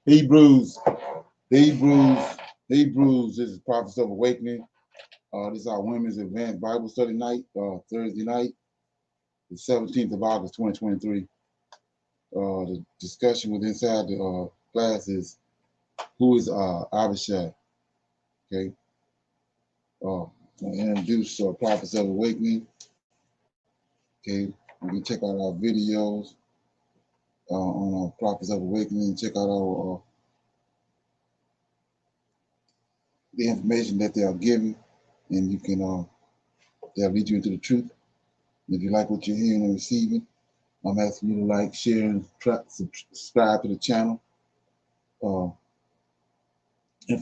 Hebrews, Hebrews, Hebrews. This is Prophets of Awakening. This is our Women's Advanced Bible Study night, Thursday night, the 17th of August, 2023. The discussion with inside the class is who is ABISHAG. Okay. I'm going to introduce Prophets of Awakening. Okay. You can check out our videos on our Prophets of Awakening. Check out our the information that they are giving, and you can they'll lead you into the truth. And if you like what you're hearing and receiving, I'm asking you to like, share, and subscribe to the channel. And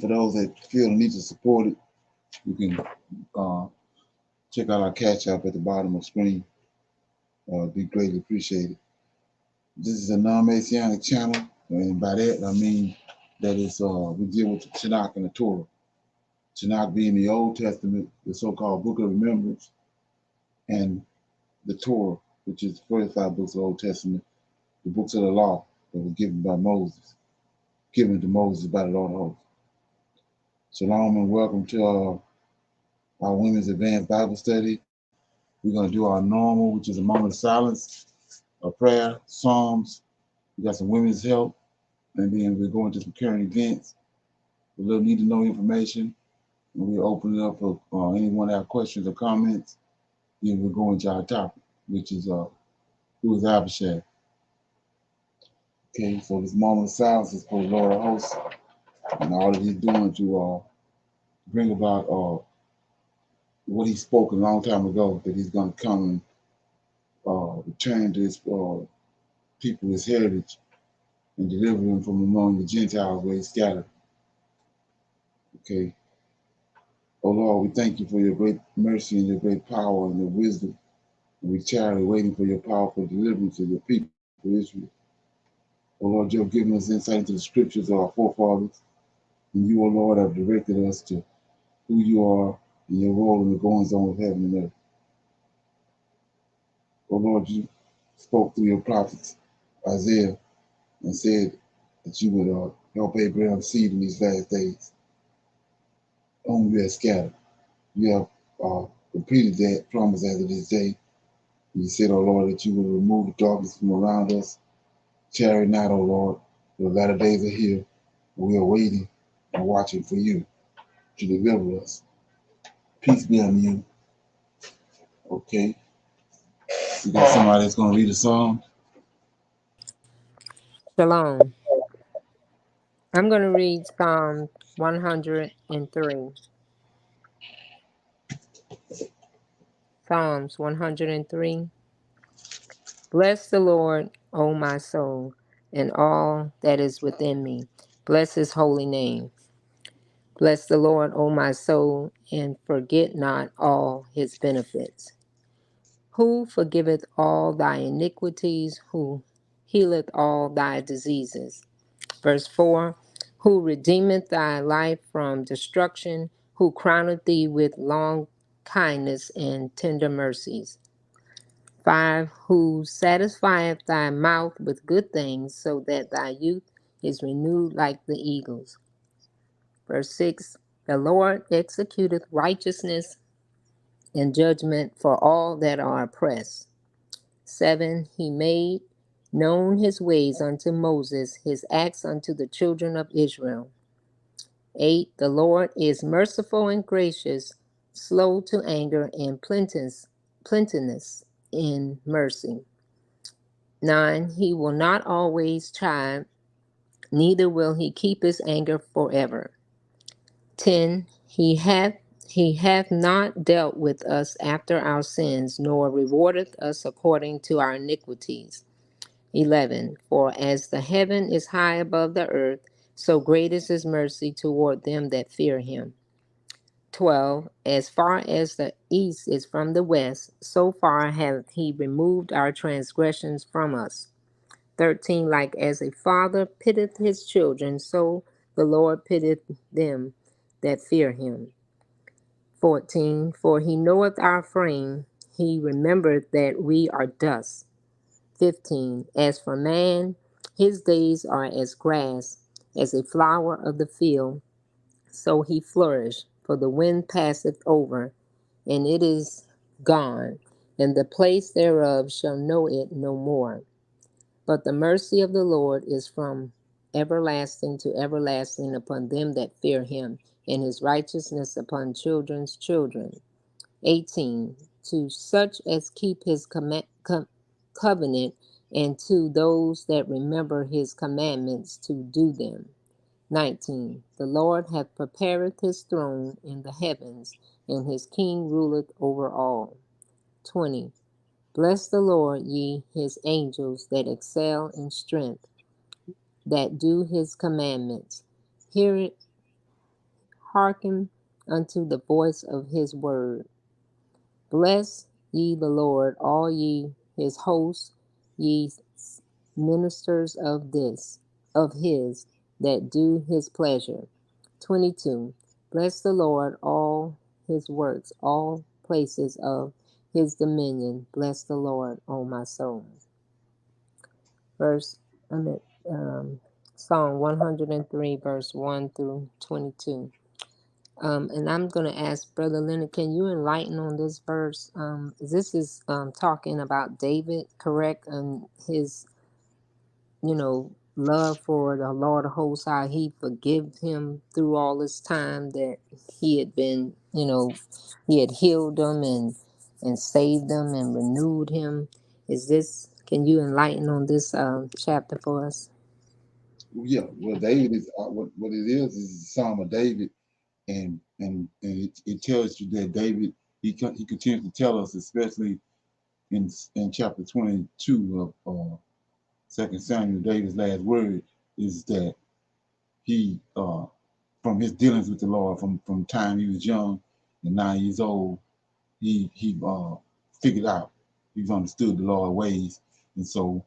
for those that feel the need to support it, you can check out our Cash App at the bottom of the screen. Be greatly appreciated. This is a non-Messianic channel, and by that I mean that it's we deal with the Tanakh and the Torah. Tanakh being the Old Testament, the so-called Book of Remembrance, and the Torah, which is the 45 books of the Old Testament, the books of the law that were given by Moses, given to Moses by the Lord of hosts. Shalom and welcome to our Women's Advanced Bible Study. We're going to do our normal, which is a moment of silence, a prayer, Psalms. We got some women's help, and then we're going to some current events, a little need to know information, and we'll open it up for anyone that have questions or comments. Then we'll go into our topic, which is who is ABISHAG. Okay, so this moment of silence is for the Lord of hosts, and all that he's doing to bring about what he spoke a long time ago, that he's going to come and return to his people, his heritage, and deliver them from among the Gentiles where he scattered. Okay. Oh Lord, we thank you for your great mercy and your great power and your wisdom. And we charity waiting for your powerful deliverance of your people, Israel. Oh Lord, you have given us insight into the scriptures of our forefathers. And you, oh Lord, have directed us to who you are and your role in the goings on of heaven and earth. Oh Lord, you spoke through your prophets, Isaiah, and said that you would help Abraham's seed in these last days. Whom you have scattered. You have completed that promise as of this day. You said, oh Lord, that you will remove the darkness from around us. Tarry not, oh Lord, the latter days are here. And we are waiting and watching for you to deliver us. Peace be unto you. Okay. We got somebody that's going to read a psalm. Shalom. I'm going to read Psalm 103. Psalms 103. Bless the Lord, O my soul, and all that is within me. Bless his holy name. Bless the Lord, O my soul, and forget not all his benefits. Who forgiveth all thy iniquities, who healeth all thy diseases. Verse 4, who redeemeth thy life from destruction, who crowneth thee with long kindness and tender mercies. 5, who satisfieth thy mouth with good things, so that thy youth is renewed like the eagles. Verse 6, the Lord executeth righteousness and judgment for all that are oppressed. 7, he made known his ways unto Moses, his acts unto the children of Israel. 8, the Lord is merciful and gracious, slow to anger, and plenteous in mercy. 9, he will not always chide, neither will he keep his anger forever. 10, he hath He hath not dealt with us after our sins, nor rewardeth us according to our iniquities. 11. For as the heaven is high above the earth, so great is his mercy toward them that fear him. 12. As far as the east is from the west, so far hath he removed our transgressions from us. 13. Like as a father pitteth his children, so the Lord pitteth them that fear him. 14. For he knoweth our frame, he remembereth that we are dust. 15. As for man, his days are as grass, as a flower of the field, so he flourish. For the wind passeth over, and it is gone, and the place thereof shall know it no more. But the mercy of the Lord is from everlasting to everlasting upon them that fear him, and his righteousness upon children's children. 18. To such as keep his covenant, and to those that remember his commandments to do them. 19. The Lord hath prepared his throne in the heavens, and his king ruleth over all. 20. Bless the Lord, ye his angels that excel in strength, that do his commandments. Hear it, hearken unto the voice of his word. Bless ye the Lord, all ye his hosts, ye ministers of his that do his pleasure. 22. Bless the Lord, all his works, all places of his dominion. Bless the Lord, O my soul. Verse, I'm at Psalm 103, verse 1 through 22. And I'm going to ask Brother Leonard, can you enlighten on this verse? This is talking about David, correct? And his, love for the Lord of hosts, how he forgave him through all this time that he had been, he had healed them and saved them and renewed him. Can you enlighten on this chapter for us? Yeah, well, David is what it is the Psalm of David, and it tells you that David he continues to tell us, especially in chapter 22 of Second Samuel, David's last word is that he from his dealings with the Lord from time he was young and 9 years old, he figured out, he's understood the Lord's ways, and so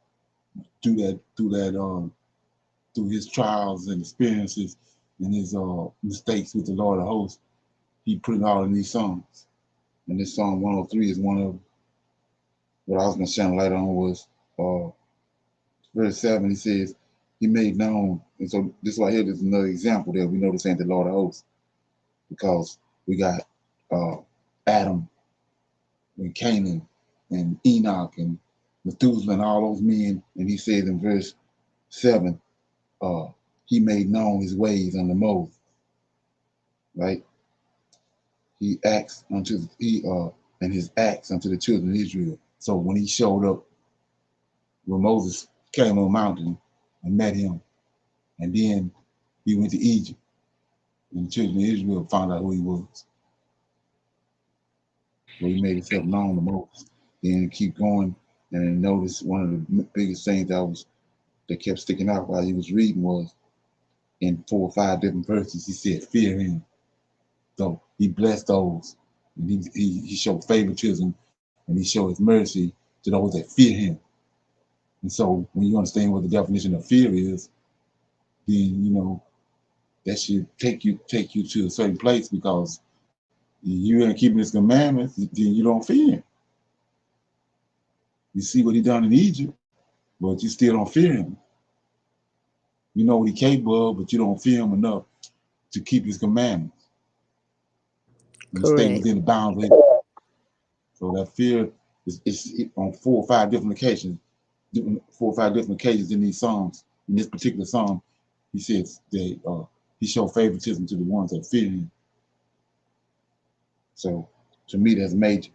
through his trials and experiences and his mistakes with the Lord of hosts, he put it all in these songs. And this Psalm 103 is one of what I was going to shine light on was verse 7. He says, he made known. And so this right here is another example that we know this ain't the Lord of hosts, because we got Adam and Canaan and Enoch and Methuselah and all those men. And he says in verse 7, uh, he made known his ways unto Moses, right? He acts unto and his acts unto the children of Israel. So when he showed up, when Moses came on the mountain and met him, and then he went to Egypt, and the children of Israel found out who he was. So he made himself known to Moses. Then keep going, and notice one of the biggest things that kept sticking out while he was reading was in 4 or 5 different verses. He said, "Fear him." So he blessed those, and he showed favoritism, and he showed his mercy to those that fear him. And so when you understand what the definition of fear is, then that should take you to a certain place, because you ain't keeping his commandments, then you don't fear him. You see what he done in Egypt, but you still don't fear him. You know what he capable of, but you don't fear him enough to keep his commandments and stay Correct. within the bounds of it. So that fear is on 4 or 5 different occasions, 4 or 5 different occasions in these Psalms. In this particular Psalm, he says that he showed favoritism to the ones that fear him. So to me, that's major.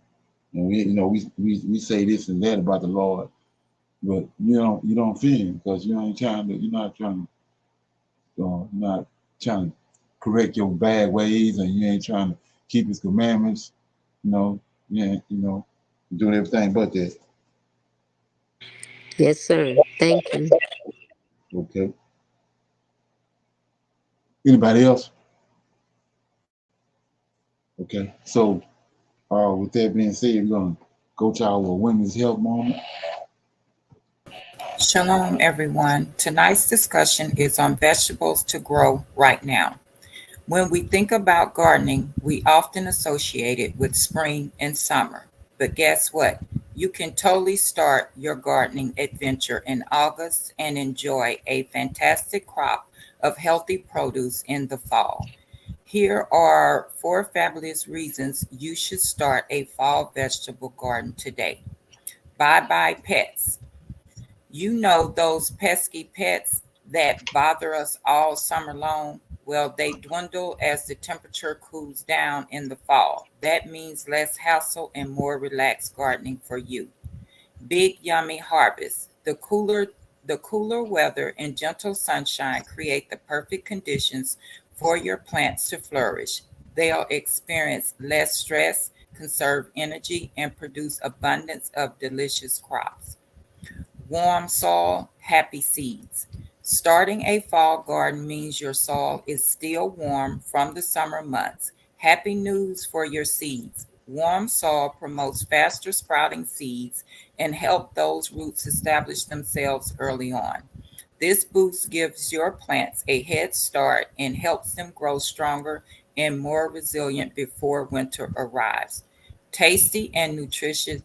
And we say this and that about the Lord, but you don't fear him, because you're not trying to correct your bad ways, and you ain't trying to keep his commandments, yeah, doing everything but that. Yes, sir. Thank you. Okay. Anybody else? Okay. So with that being said, we're gonna go to our women's health moment. Shalom, everyone. Tonight's discussion is on vegetables to grow right now. When we think about gardening, we often associate it with spring and summer. But guess what? You can totally start your gardening adventure in August and enjoy a fantastic crop of healthy produce in the fall. Here are four fabulous reasons you should start a fall vegetable garden today. Bye bye pets. You know those pesky pets that bother us all summer long? Well, they dwindle as the temperature cools down in the fall. That means less hassle and more relaxed gardening for you. Big yummy harvest. The cooler weather and gentle sunshine create the perfect conditions for your plants to flourish. They'll experience less stress, conserve energy, and produce abundance of delicious crops. Warm soil, happy seeds. Starting a fall garden means your soil is still warm from the summer months. Happy news for your seeds. Warm soil promotes faster sprouting seeds and help those roots establish themselves early on. This boost gives your plants a head start and helps them grow stronger and more resilient before winter arrives. Tasty and nutritious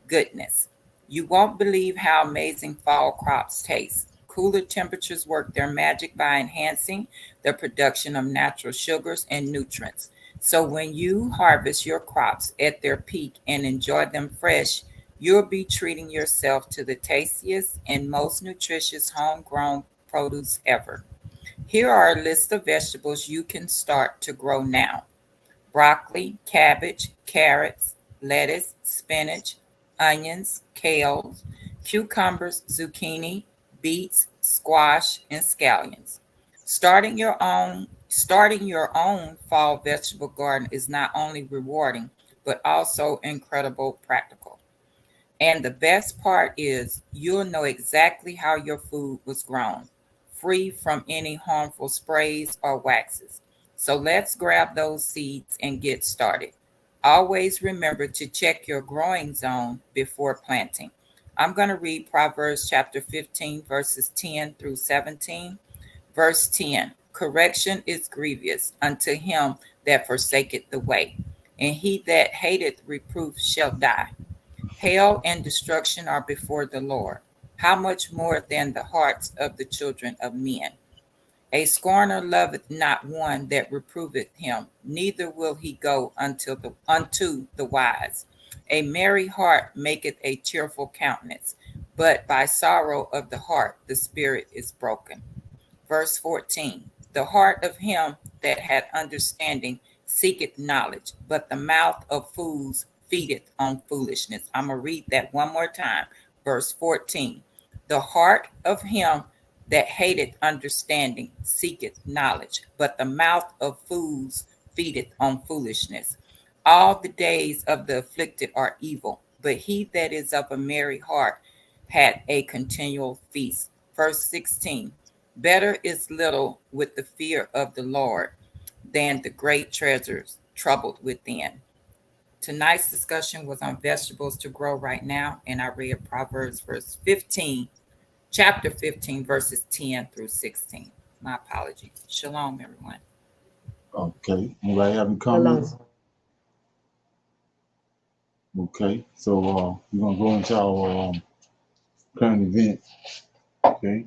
goodness. You won't believe how amazing fall crops taste. Cooler temperatures work their magic by enhancing the production of natural sugars and nutrients. So when you harvest your crops at their peak and enjoy them fresh, you'll be treating yourself to the tastiest and most nutritious homegrown produce ever. Here are a list of vegetables you can start to grow now: broccoli, cabbage, carrots, lettuce, spinach, onions, kales, cucumbers, zucchini, beets, squash, and scallions. Starting your own fall vegetable garden is not only rewarding but also incredible practical. And the best part is you'll know exactly how your food was grown, free from any harmful sprays or waxes. So let's grab those seeds and get started. Always remember to check your growing zone before planting. I'm going to read Proverbs chapter 15, verses 10 through 17. Verse 10: Correction is grievous unto him that forsaketh the way, and he that hateth reproof shall die. Hell and destruction are before the Lord. How much more than the hearts of the children of men? A scorner loveth not one that reproveth him, neither will he go unto the wise. A merry heart maketh a cheerful countenance, but by sorrow of the heart the spirit is broken. Verse 14: The heart of him that hath understanding seeketh knowledge, but the mouth of fools feedeth on foolishness. I'm going to read that one more time. Verse 14: The heart of him that hateth understanding seeketh knowledge, but the mouth of fools feedeth on foolishness. All the days of the afflicted are evil, but he that is of a merry heart hath a continual feast. Verse 16: Better is little with the fear of the Lord than the great treasures troubled within. Tonight's discussion was on vegetables to grow right now, and I read Proverbs chapter 15, verses 10 through 16. My apologies. Shalom, everyone. Okay. Anybody have any Shalom. comments? Okay. So we're gonna go into our current events. Okay.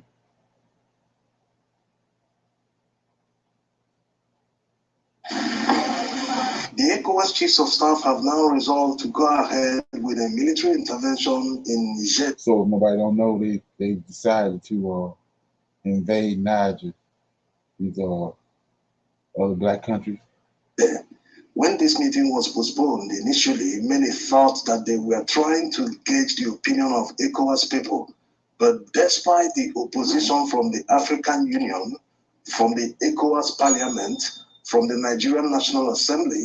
The ECOWAS chiefs of staff have now resolved to go ahead with a military intervention in Niger. So if nobody don't know, they decided to invade Niger, these other black countries. When this meeting was postponed initially, many thought that they were trying to gauge the opinion of ECOWAS people. But despite the opposition from the African Union, from the ECOWAS Parliament, from the Nigerian National Assembly,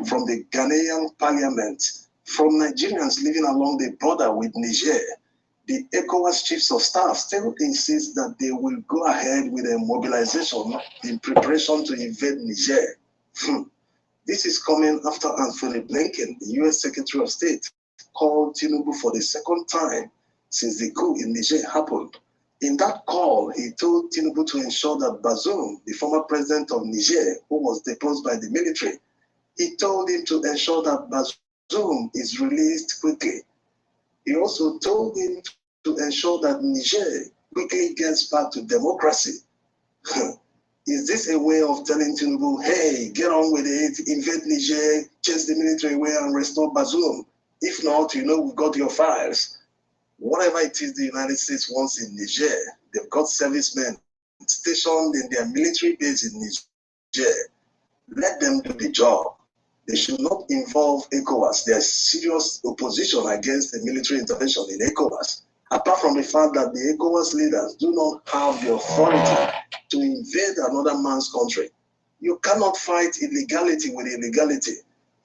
from the Ghanaian Parliament, from Nigerians living along the border with Niger. The ECOWAS chiefs of staff still insist that they will go ahead with a mobilization in preparation to invade Niger. This is coming after Anthony Blinken, the US Secretary of State, called Tinubu for the second time since the coup in Niger happened. In that call, he told Tinubu to ensure that Bazoum, the former president of Niger, who was deposed by the military, he told him to ensure that Bazoum is released quickly. He also told him to ensure that Niger quickly gets back to democracy. Is this a way of telling Tinubu, hey, get on with it, invade Niger, chase the military away and restore Bazoum? If not, you know we've got your files. Whatever it is the United States wants in Niger, they've got servicemen stationed in their military base in Niger. Let them do the job. They should not involve ECOWAS. There's serious opposition against the military intervention in ECOWAS. Apart from the fact that the ECOWAS leaders do not have the authority to invade another man's country. You cannot fight illegality with illegality.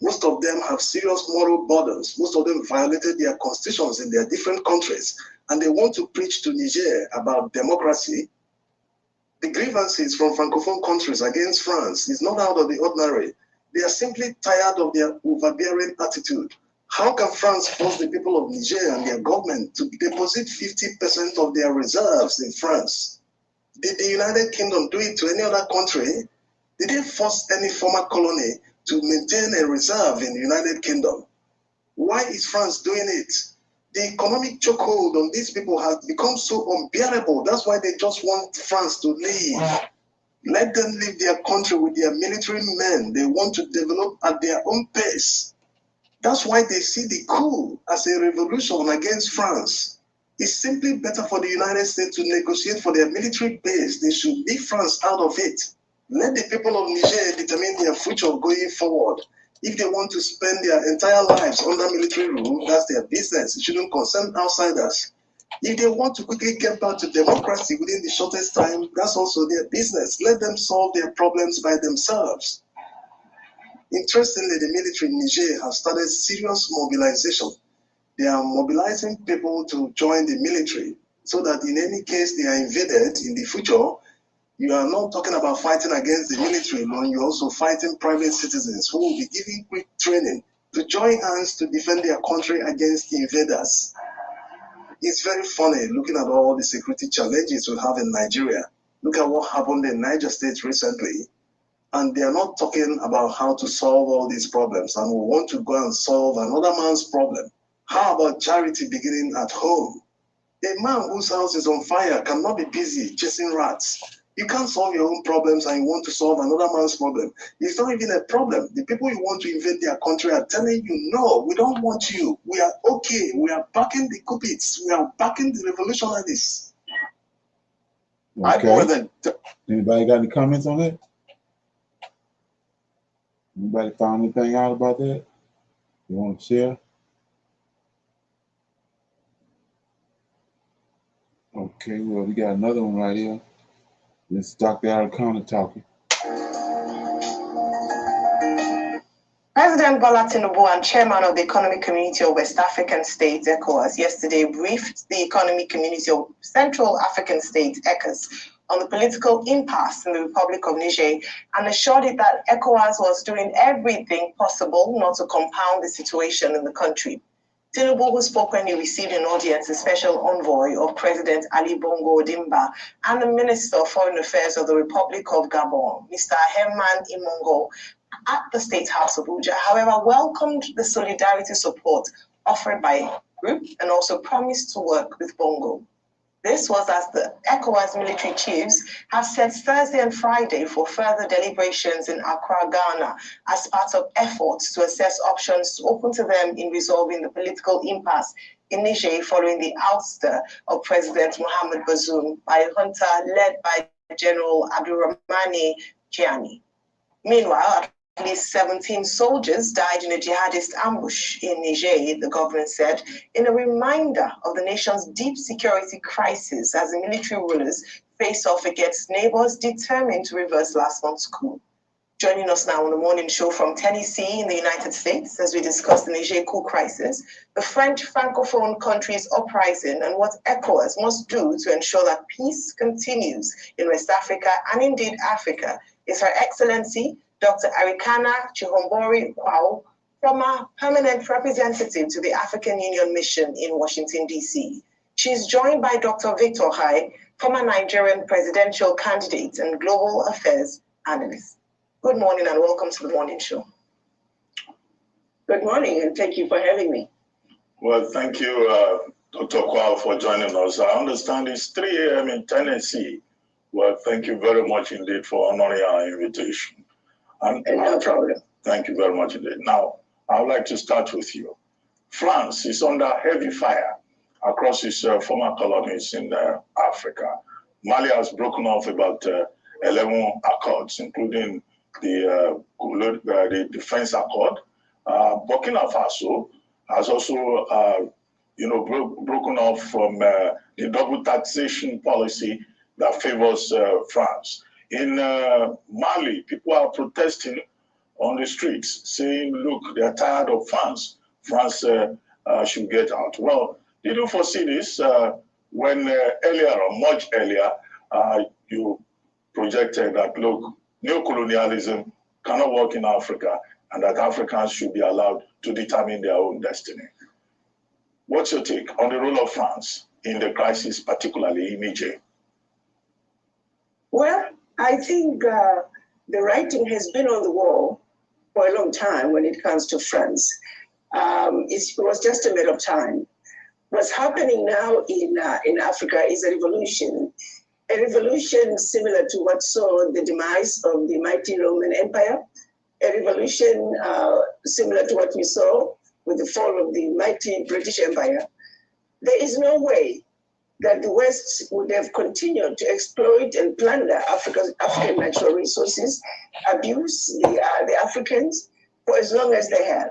Most of them have serious moral burdens. Most of them violated their constitutions in their different countries, and they want to preach to Niger about democracy. The grievances from Francophone countries against France is not out of the ordinary. They are simply tired of their overbearing attitude. How can France force the people of Niger and their government to deposit 50% of their reserves in France? Did the United Kingdom do it to any other country? Did they force any former colony to maintain a reserve in the United Kingdom? Why is France doing it? The economic chokehold on these people has become so unbearable. That's why they just want France to leave. Let them leave their country with their military men. They want to develop at their own pace. That's why they see the coup as a revolution against France. It's simply better for the United States to negotiate for their military base. They should leave France out of it. Let the people of Niger determine their future going forward. If they want to spend their entire lives under military rule, that's their business. It shouldn't concern outsiders. If they want to quickly get back to democracy within the shortest time, that's also their business. Let them solve their problems by themselves. Interestingly, the military in Niger has started serious mobilization. They are mobilizing people to join the military so that in any case they are invaded in the future, you are not talking about fighting against the military alone, you're also fighting private citizens who will be given quick training to join hands to defend their country against invaders. It's very funny looking at all the security challenges we have in Nigeria. Look at what happened in Niger State recently. And they are not talking about how to solve all these problems. And we want to go and solve another man's problem. How about charity beginning at home? A man whose house is on fire cannot be busy chasing rats. You can't solve your own problems and you want to solve another man's problem. It's not even a problem. The people you want to invade their country are telling you, no, we don't want you. We are okay. We are backing the Cupids. We are backing the revolutionaries. Okay. Anybody got any comments on that? Anybody found anything out about that? You want to share? Okay, well, we got another one right here. This is Dr. Arikana talking. President Bola Tinubu and Chairman of the Economic Community of West African States, ECOWAS, yesterday briefed the Economic Community of Central African States, ECOWAS, on the political impasse in the Republic of Niger and assured it that ECOWAS was doing everything possible not to compound the situation in the country. Tinubu, who spoke when he received an audience, a special envoy of President Ali Bongo Odimba and the Minister of Foreign Affairs of the Republic of Gabon, Mr. Herman Imongo, at the State House of Abuja, however, welcomed the solidarity support offered by the group and also promised to work with Bongo. This was as the ECOWAS military chiefs have set Thursday and Friday for further deliberations in Accra, Ghana, as part of efforts to assess options open to them in resolving the political impasse in Niger following the ouster of President Mohamed Bazoum by a junta led by General Abdurrahmane Chiani. Meanwhile, at least 17 soldiers died in a jihadist ambush in Niger, the government said, in a reminder of the nation's deep security crisis as the military rulers face off against neighbors determined to reverse last month's coup. Joining us now on the morning show from Tennessee in the United States as we discuss the Niger coup crisis, the French Francophone country's uprising, and what ECOWAS must do to ensure that peace continues in West Africa and indeed Africa, is Her Excellency Dr. Arikana Chihombori Kwao, former permanent representative to the African Union Mission in Washington, D.C. She is joined by Dr. Victor Hai, former Nigerian presidential candidate and global affairs analyst. Good morning and welcome to the morning show. Good morning and thank you for having me. Well, thank you, Dr. Kwao, for joining us. I understand it's 3 a.m. in Tennessee. Well, thank you very much indeed for honoring our invitation. And no problem. Thank you very much indeed. Now, I would like to start with you. France is under heavy fire across its former colonies in Africa. Mali has broken off about 11 accords, including the defense accord. Burkina Faso has also, broken off from the double taxation policy that favors France. In Mali, people are protesting on the streets, saying, "Look, they're tired of France. France should get out." Well, did you foresee this when earlier, or much earlier, you projected that, look, neocolonialism cannot work in Africa and that Africans should be allowed to determine their own destiny? What's your take on the role of France in the crisis, particularly in Niger? Well, I think the writing has been on the wall for a long time when it comes to France. It was just a matter of time. What's happening now in Africa is a revolution similar to what saw the demise of the mighty Roman Empire, a revolution similar to what we saw with the fall of the mighty British Empire. There is no way that the West would have continued to exploit and plunder African natural resources, abuse the Africans for as long as they have.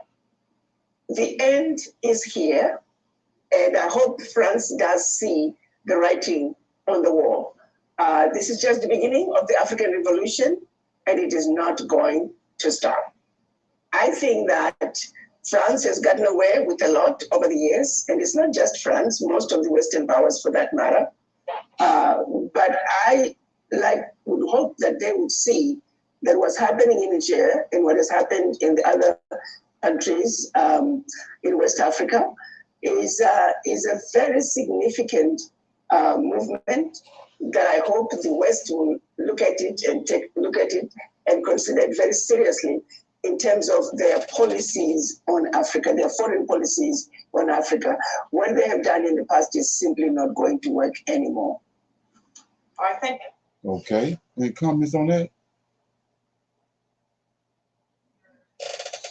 The end is here, and I hope France does see the writing on the wall. This is just the beginning of the African Revolution, and it is not going to stop. I think that France has gotten away with a lot over the years, and it's not just France, most of the Western powers for that matter. But I would hope that they would see that what's happening in Niger and what has happened in the other countries in West Africa is a very significant movement that I hope the West will look at it and consider it very seriously in terms of their policies on Africa, their foreign policies on Africa. What they have done in the past is simply not going to work anymore. I think. Okay. Any comments on that?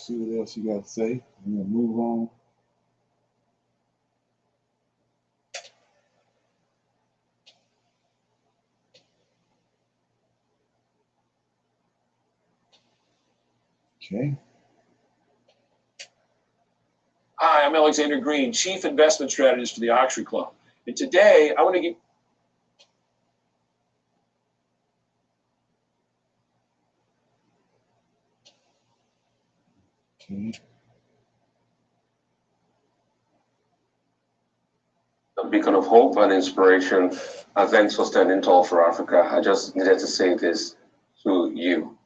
See what else you got to say. We're going to move on. Okay. Hi, I'm Alexander Green, Chief Investment Strategist for the Oxford Club. And today I want to give... Okay. A beacon of hope and inspiration and then sustaining toll for Africa. I just needed to say this to you.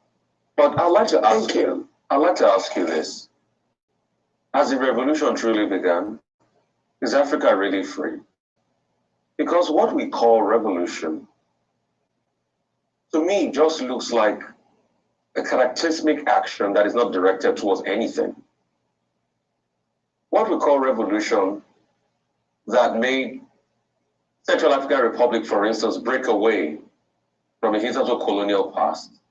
But I'd like to ask you this. Has the revolution truly begun? Is Africa really free? Because what we call revolution, to me, just looks like a cataclysmic action that is not directed towards anything. What we call revolution that made Central African Republic, for instance, break away from a hitherto colonial past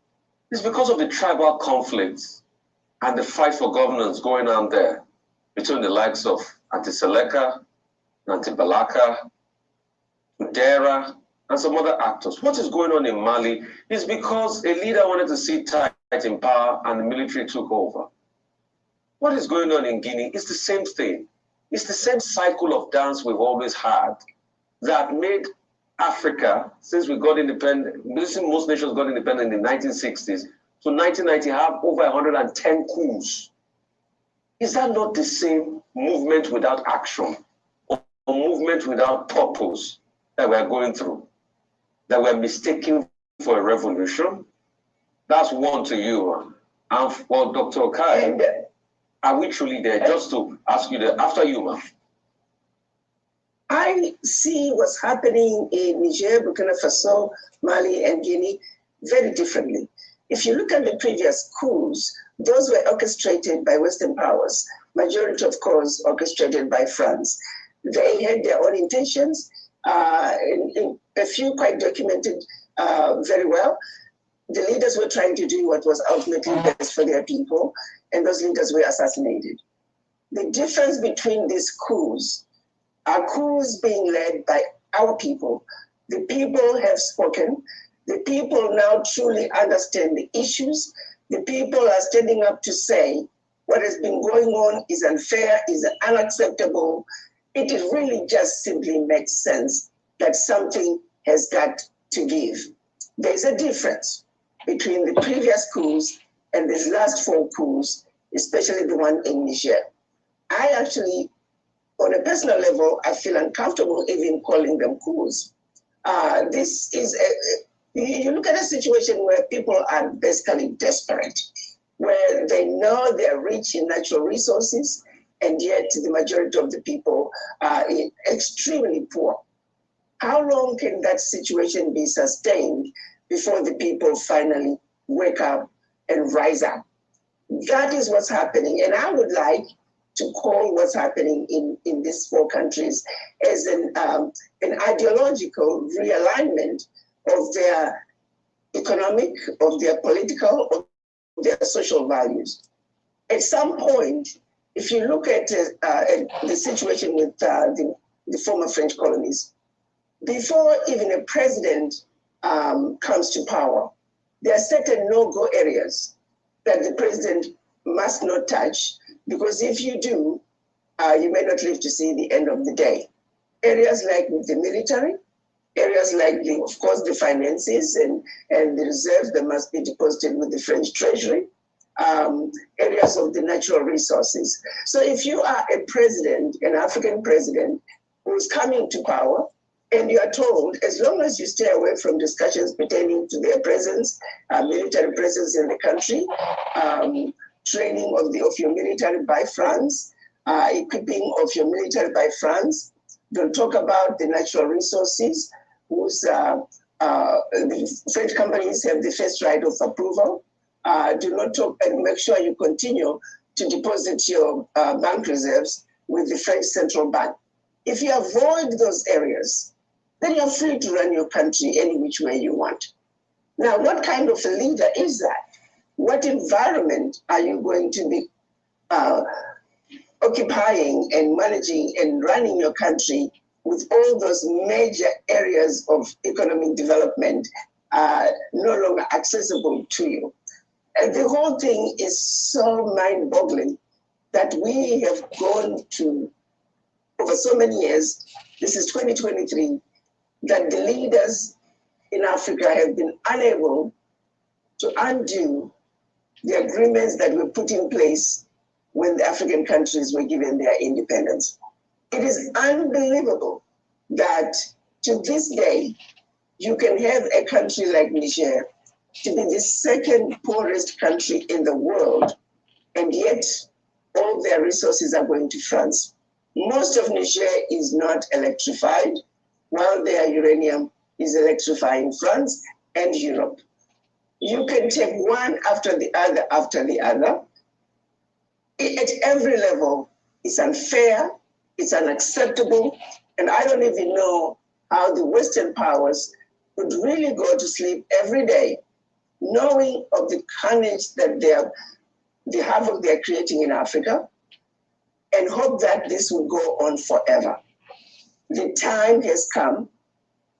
is because of the tribal conflicts and the fight for governance going on there between the likes of Anti-Seleka, Anti-Balaka, Udera, and some other actors. What is going on in Mali is because a leader wanted to sit tight in power and the military took over. What is going on in Guinea is the same thing. It's the same cycle of dance we've always had that made Africa, since we got independent, since most nations got independent in the 1960s, to 1990 have over 110 coups. Is that not the same movement without action or movement without purpose that we are going through, that we are mistaken for a revolution? That's one to you. And for Dr. Okai, are we truly there? Just to ask you that, after you, ma'am. I see what's happening in Niger, Burkina Faso, Mali, and Guinea very differently. If you look at the previous coups, those were orchestrated by Western powers, majority, of course, orchestrated by France. They had their own intentions, in a few quite documented very well. The leaders were trying to do what was ultimately best for their people, and those leaders were assassinated. The difference between these coups are coups being led by our people. The people have spoken. The people now truly understand the issues. The people are standing up to say what has been going on is unfair, is unacceptable. It really just simply makes sense that something has got to give. There's a difference between the previous coups and these last 4 coups, especially the one in Niger. I actually, on a personal level, I feel uncomfortable even calling them coups. This is you look at a situation where people are basically desperate, where they know they're rich in natural resources, and yet the majority of the people are extremely poor. How long can that situation be sustained before the people finally wake up and rise up? That is what's happening. And I would like to call what's happening in these 4 countries as an ideological realignment of their economic, of their political, of their social values. At some point, if you look at the situation with the former French colonies, before even a president comes to power, there are certain no-go areas that the president must not touch, because if you do, you may not live to see the end of the day. Areas like the military, areas like, of course, the finances and the reserves that must be deposited with the French treasury, areas of the natural resources. So if you are a president, an African president, who is coming to power, and you are told, as long as you stay away from discussions pertaining to their presence, military presence in the country, training of your military by France, equipping of your military by France, don't talk about the natural resources, whose the French companies have the first right of approval. Do not talk, and make sure you continue to deposit your bank reserves with the French central bank. If you avoid those areas, then you're free to run your country any which way you want. Now, what kind of a leader is that? What environment are you going to be occupying and managing and running your country with all those major areas of economic development no longer accessible to you? And the whole thing is so mind-boggling that we have gone to, over so many years, this is 2023, that the leaders in Africa have been unable to undo the agreements that were put in place when the African countries were given their independence. It is unbelievable that to this day, you can have a country like Niger to be the second poorest country in the world, and yet all their resources are going to France. Most of Niger is not electrified, while their uranium is electrifying France and Europe. You can take one after the other after the other. At every level, it's unfair, it's unacceptable, and I don't even know how the Western powers could really go to sleep every day knowing of the carnage that the havoc they're creating in Africa, and hope that this will go on forever. The time has come.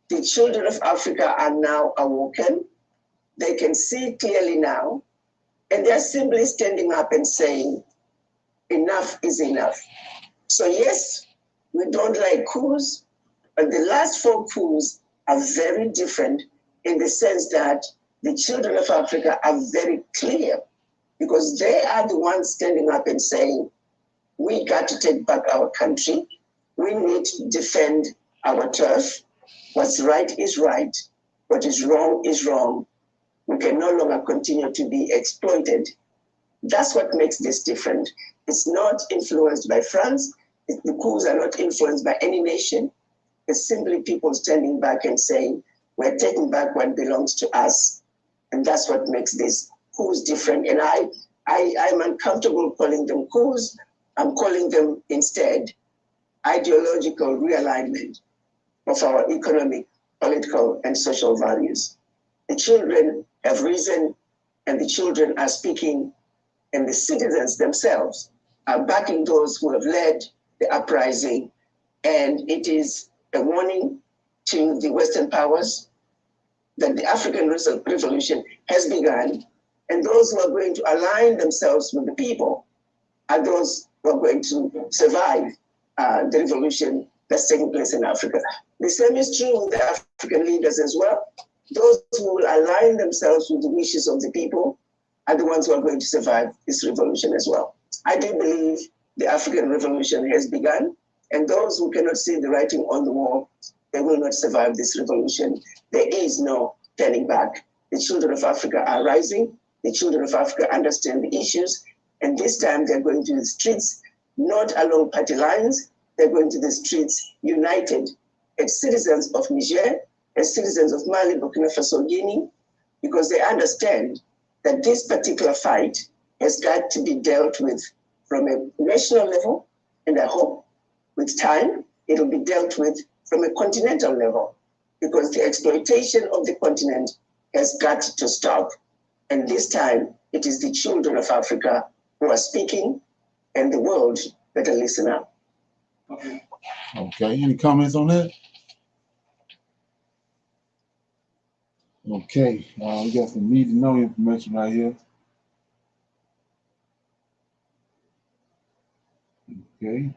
The children of Africa are now awoken. They can see clearly now, and they're simply standing up and saying, enough is enough. So yes, we don't like coups, but the last 4 coups are very different in the sense that the children of Africa are very clear, because they are the ones standing up and saying, we got to take back our country. We need to defend our turf. What's right is right. What is wrong is wrong. We can no longer continue to be exploited. That's what makes this different. It's not influenced by France. The coups are not influenced by any nation. It's simply people standing back and saying, we're taking back what belongs to us. And that's what makes this coups different. And I'm uncomfortable calling them coups. I'm calling them instead ideological realignment of our economic, political, and social values. The children have risen, and the children are speaking, and the citizens themselves are backing those who have led the uprising. And it is a warning to the Western powers that the African Revolution has begun, and those who are going to align themselves with the people are those who are going to survive the revolution that's taking place in Africa. The same is true with the African leaders as well. Those who will align themselves with the wishes of the people are the ones who are going to survive this revolution as well. I do believe the African Revolution has begun, and those who cannot see the writing on the wall, they will not survive this revolution. There is no turning back. The children of Africa are rising. The children of Africa understand the issues, and this time they're going to the streets, not along party lines. They're going to the streets united as citizens of Niger, as citizens of Mali, Burkina Faso, Guinea, because they understand that this particular fight has got to be dealt with from a national level, and I hope with time it'll be dealt with from a continental level, because the exploitation of the continent has got to stop. And this time it is the children of Africa who are speaking, and the world better listen up. Okay, any comments on that? Okay, we got some need to know information right here. Okay.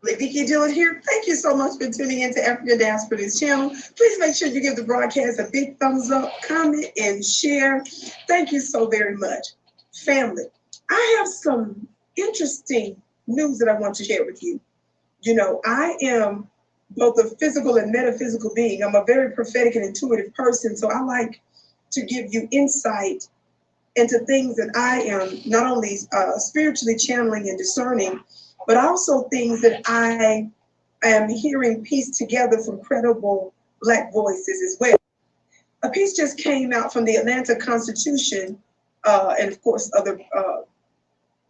Vicky Dillon here. Thank you so much for tuning into Africa Diaspora News channel. Please make sure you give the broadcast a big thumbs up, comment, and share. Thank you so very much. Family, I have some interesting news that I want to share with you. You know, I am both a physical and metaphysical being. I'm a very prophetic and intuitive person, so I like to give you insight into things that I am not only spiritually channeling and discerning, but also things that I am hearing pieced together from credible Black voices as well. A piece just came out from the Atlanta Constitution, and of course other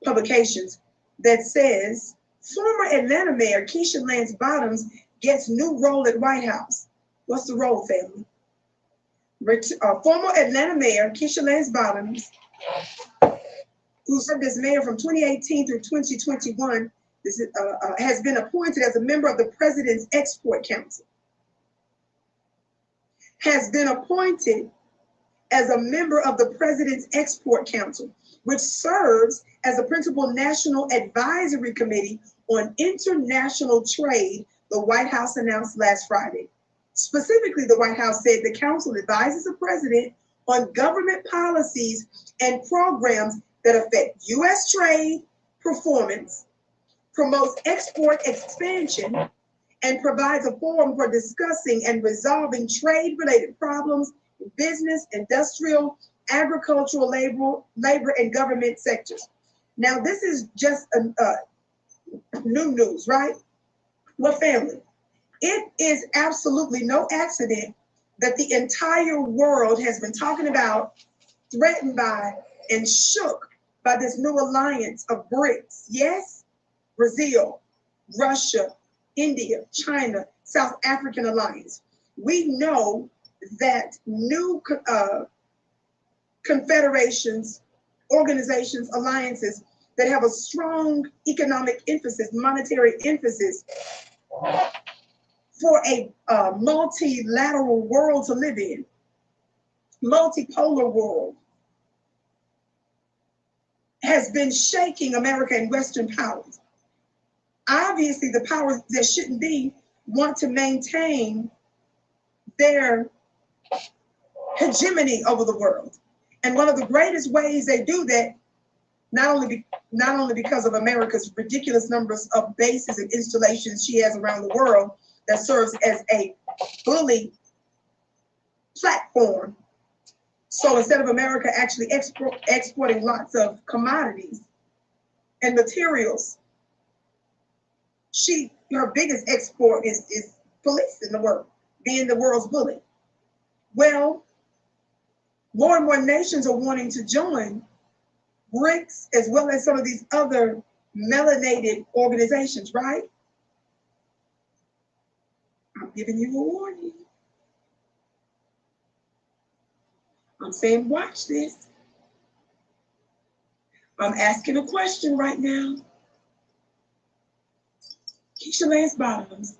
publications, that says former Atlanta Mayor Keisha Lance Bottoms gets new role at White House. What's the role, family? Former Atlanta Mayor Keisha Lance Bottoms, who served as mayor from 2018 through 2021, has been appointed as a member of the President's Export Council. Has been appointed as a member of the President's Export Council, which serves as a principal national advisory committee on international trade, the White House announced last Friday. Specifically, the White House said the council advises the president on government policies and programs that affect U.S. trade performance, promotes export expansion, and provides a forum for discussing and resolving trade-related problems in business, industrial, agricultural, labor, and government sectors. Now, this is just new news, right? Well, family, it is absolutely no accident that the entire world has been talking about, threatened by, and shook by this new alliance of BRICS. Yes, Brazil, Russia, India, China, South African alliance. We know that new confederations, organizations, alliances that have a strong economic emphasis, monetary emphasis, for a multilateral world to live in, multipolar world, has been shaking America and Western powers. Obviously, the powers that shouldn't be want to maintain their hegemony over the world. And one of the greatest ways they do that, not only because of America's ridiculous numbers of bases and installations she has around the world that serves as a bully platform. So instead of America actually exporting lots of commodities and materials, her biggest export is police in the world, being the world's bully. Well, more and more nations are wanting to join BRICS as well as some of these other melanated organizations, right? I'm giving you a warning. I'm saying, watch this. I'm asking a question right now. Keisha Lance Bottoms,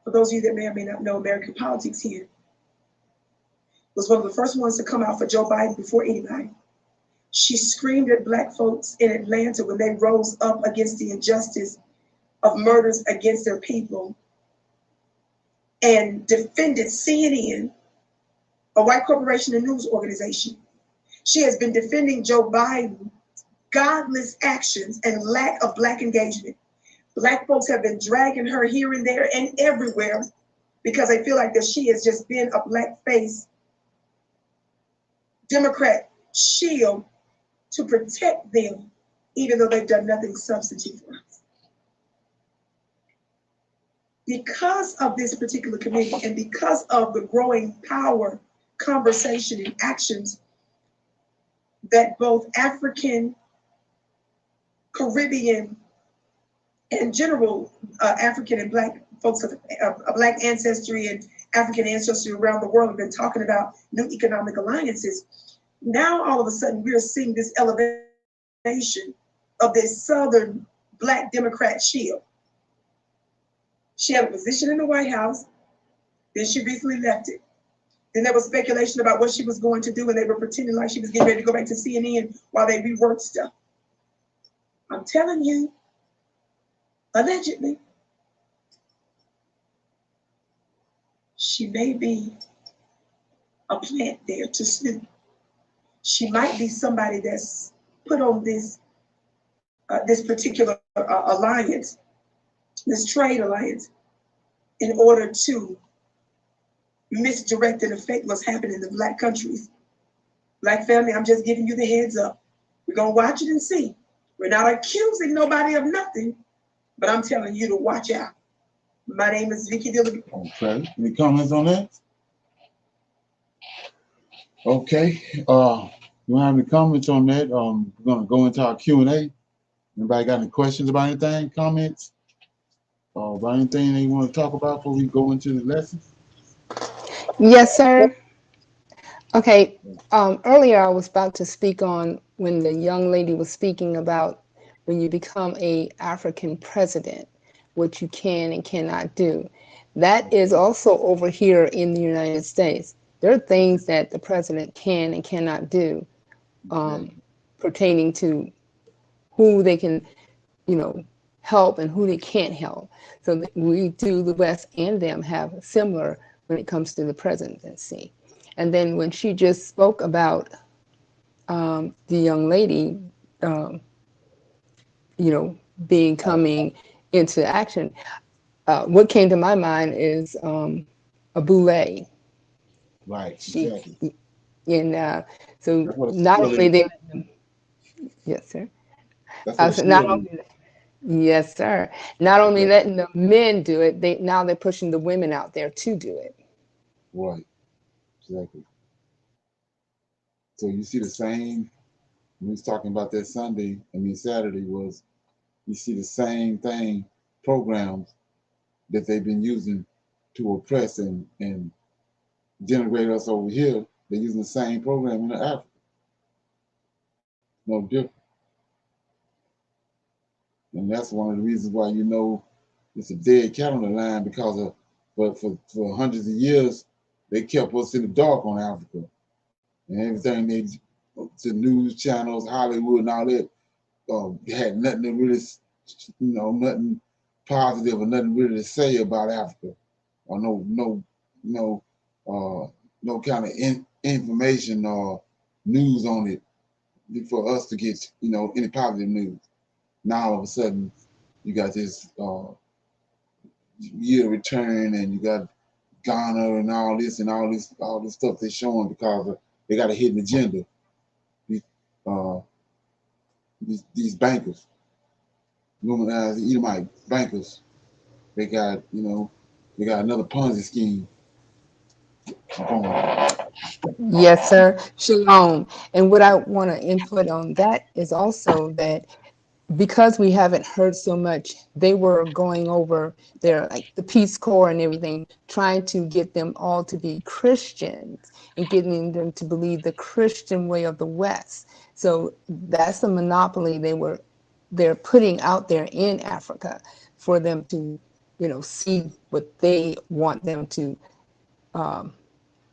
for those of you that may or may not know American politics here, was one of the first ones to come out for Joe Biden before anybody. She screamed at Black folks in Atlanta when they rose up against the injustice of murders against their people and defended CNN, a white corporation and news organization. She has been defending Joe Biden's godless actions and lack of Black engagement. Black folks have been dragging her here and there and everywhere because they feel like that she has just been a black face Democrat shield to protect them, even though they've done nothing substantive for us. Because of this particular committee and because of the growing power, conversation, and actions that both African, Caribbean, and general African and Black folks of Black ancestry and African ancestry around the world have been talking about new economic alliances. Now, all of a sudden, we're seeing this elevation of this Southern Black Democrat shield. She had a position in the White House, then she recently left it. Then there was speculation about what she was going to do, and they were pretending like she was getting ready to go back to CNN while they reworked stuff. I'm telling you, allegedly, she may be a plant there to snoop. She might be somebody that's put on this this particular alliance, this trade alliance, in order to misdirect and affect what's happening in the Black countries. Black family, I'm just giving you the heads up. We're gonna watch it and see. We're not accusing nobody of nothing, but I'm telling you to watch out. My name is Vicky Dillon. Okay, any comments on that? Okay, you don't have any comments on that? We're gonna go into our Q&A. Anybody got any questions about anything, comments? About anything they want to talk about before we go into the lesson? Yes, sir. Okay, earlier I was about to speak on when the young lady was speaking about when you become a African president, what you can and cannot do. That is also over here in the United States. There are things that the president can and cannot do pertaining to who they can, help and who they can't help. So we do, the West and them have similar when it comes to the presidency. And then when she just spoke about the young lady, coming into action, what came to my mind is a boule. Right, exactly. And so not only they, yes, sir. Yes, sir. Not only letting the men do it, they're pushing the women out there to do it. Right, exactly. So you see the same, when we was talking about that Saturday was, you see the same thing, programs that they've been using to oppress and generate us over here. They're using the same program in Africa. No different. And that's one of the reasons why it's a dead cat on the line, because of for hundreds of years they kept us in the dark on Africa. And everything to news channels, Hollywood and all that, had nothing to really, nothing positive or nothing really to say about Africa, or no no kind of information or news on it for us to get, you know, any positive news. Now all of a sudden you got this year return, and you got Ghana and all this stuff they're showing because they got a hidden agenda. These, uh, these bankers, Illuminati, Edomite bankers, they got, you know, they got another Ponzi scheme going. Yes, sir. Shalom. And what I want to input on that is also that because we haven't heard so much, they were going over their, like the Peace Corps and everything, trying to get them all to be Christians and getting them to believe the Christian way of the West. So that's the monopoly they're putting out there in Africa for them to, you know, see what they want them to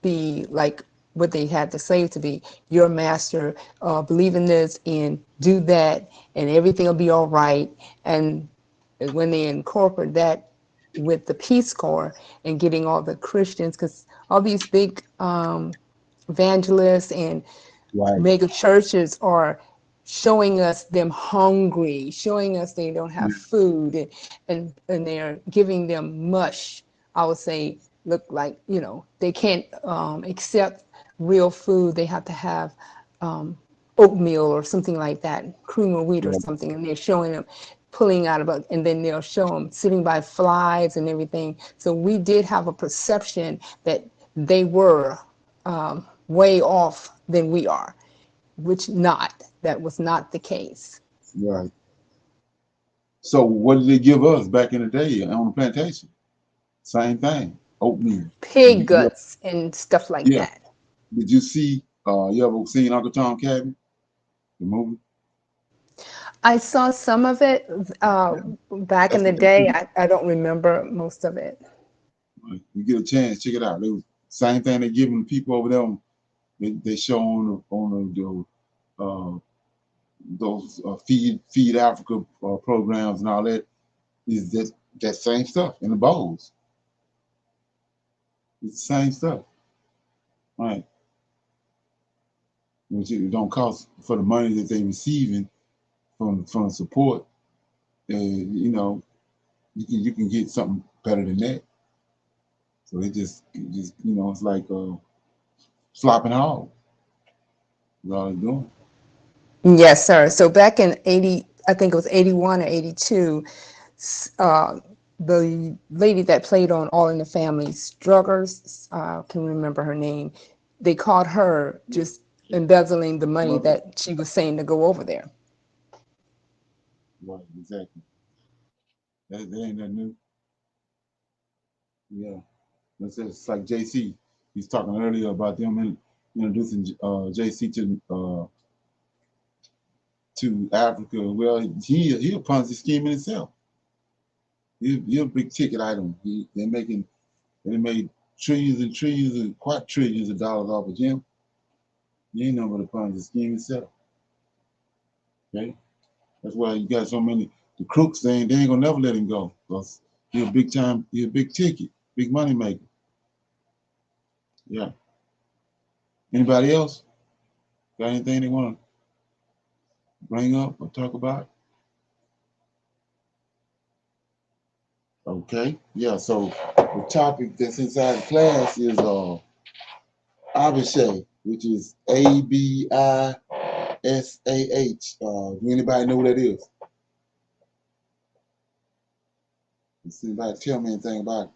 be like, what they had the slave to be. Your master, believe in this and do that, and everything will be all right. And when they incorporate that with the Peace Corps and getting all the Christians, because all these big evangelists and Right. mega churches are showing us them hungry, showing us they don't have food, and they're giving them mush. I would say, look like, you know, they can't accept real food. They have to have oatmeal or something like that, cream of wheat or Right. something, and they're showing them pulling out of it, and then they'll show them sitting by flies and everything. So we did have a perception that they were way off than we are, which that was not the case. Right. So what did they give us back in the day on the plantation? Same thing, oatmeal. Pig guts and stuff like Yeah. that. Did you see? You ever seen Uncle Tom Cabin, the movie? I saw some of it back in That's the what day. I don't remember most of it. you get a chance, check it out. They was same thing they giving the people over there. They show on those feed Africa programs and all that. Is that same stuff in the bowls? It's the same stuff, right? Which it don't cost for the money that they receiving from the support. You know, you can get something better than that. So they just you know, it's like flopping hog. That's all they're doing. Yes, sir. So back in 80, I think it was 81 or 82, the lady that played on All in the Family, Struggers, can remember her name. They caught her just embezzling the money that she was saying to go over there. Right, exactly. That ain't nothing new. Yeah, that's just like JC. He's talking earlier about them introducing JC to Africa. Well, he a Ponzi scheme in itself. He a big ticket item. They made trillions and trillions and quadrillions of dollars off of him. He ain't nothing but a Ponzi scheme itself. Okay, that's why you got so many the crooks. They ain't gonna never let him go because he a big time. He a big ticket, big money maker. Yeah. Anybody else got anything they want to bring up or talk about? Okay. Yeah. So the topic that's inside the class is ABISHAG, which is ABISHAH. Do anybody know what that is? Does anybody tell me anything about it?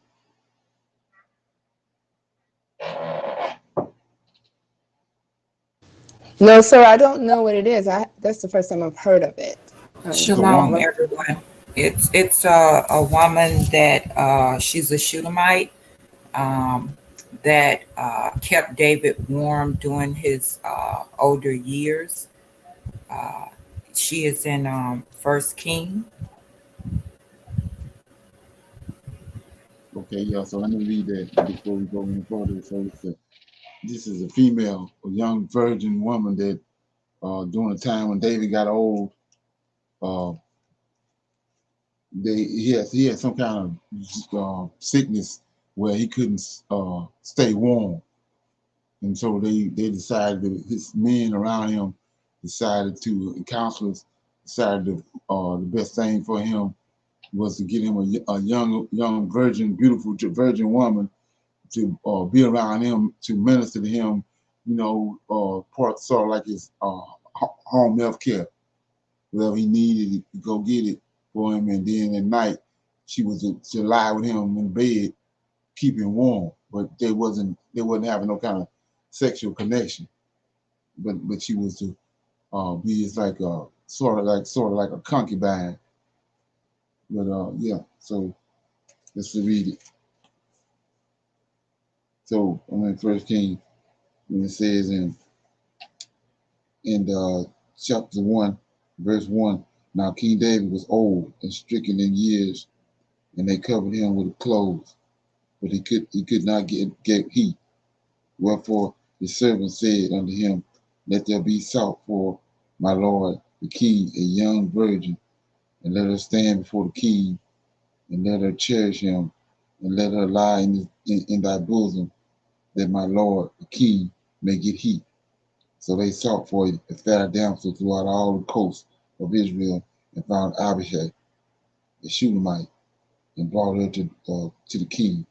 No, sir, I don't know what it is. That's the first time I've heard of it. It's a Shalom, woman. everyone. It's a woman that she's a Shunammite that kept David warm during his older years. Uh, she is in First King. Okay, yeah. So let me read that before we go any further. So this is a female, a young virgin woman that during the time when David got old, uh, he had some kind of sickness where he couldn't stay warm. And so they decided that his men around him decided to, and counselors decided the best thing for him was to get him a young virgin, beautiful virgin woman to be around him, to minister to him, you know, part sort of like his home health care. Whatever he needed to go get it for him, and then at night she was to lie with him in bed, keep him warm. But they wasn't having no kind of sexual connection. But she was to be just like sort of like a concubine. But yeah, so let's read it. So I'm in First King when it says in chapter 1, verse 1. Now King David was old and stricken in years, and they covered him with clothes, but he could not get heat. Wherefore his servant said unto him, Let there be sought for my lord the king a young virgin, and let her stand before the king, and let her cherish him, and let her lie in thy bosom, that my lord the king may get heat. So they sought for a fair damsel throughout all the coast of Israel, and found Abishag, the Shunammite, and brought her to the king.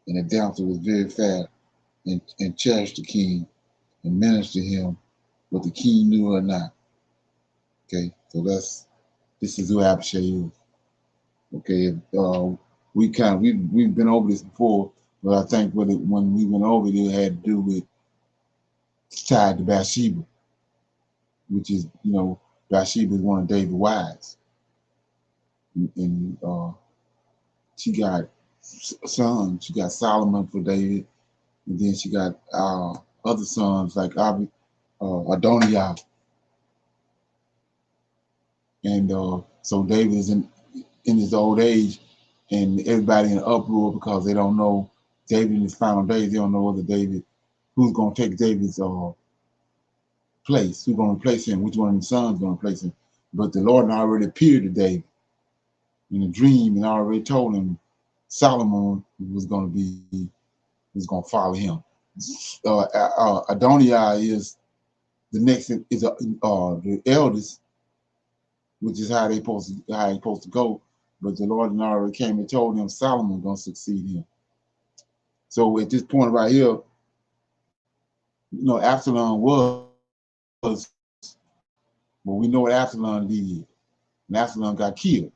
And the damsel was very fair, and cherished the king, and ministered to him, but the king knew her not. Okay, so this is who Abishag is. Okay, we've been over this before, but I think when we went over it, it had to do with tied to Bathsheba, which is, you know, Bathsheba is one of David's wives, and she got sons. She got Solomon for David, and then she got other sons like Adoniah, and so David is in his old age, and everybody in uproar because they don't know David in his final days. They don't know whether who's going to take David's place, who's going to replace him, which one of his sons is going to replace him. But the Lord had already appeared to David in a dream and already told him Solomon was going to follow him. Adoniah is the next, is the eldest, which is how they supposed to go. But the Lord already came and told him Solomon going to succeed him. So at this point right here, you know, Absalom was, but we know what Absalom did, and Absalom got killed.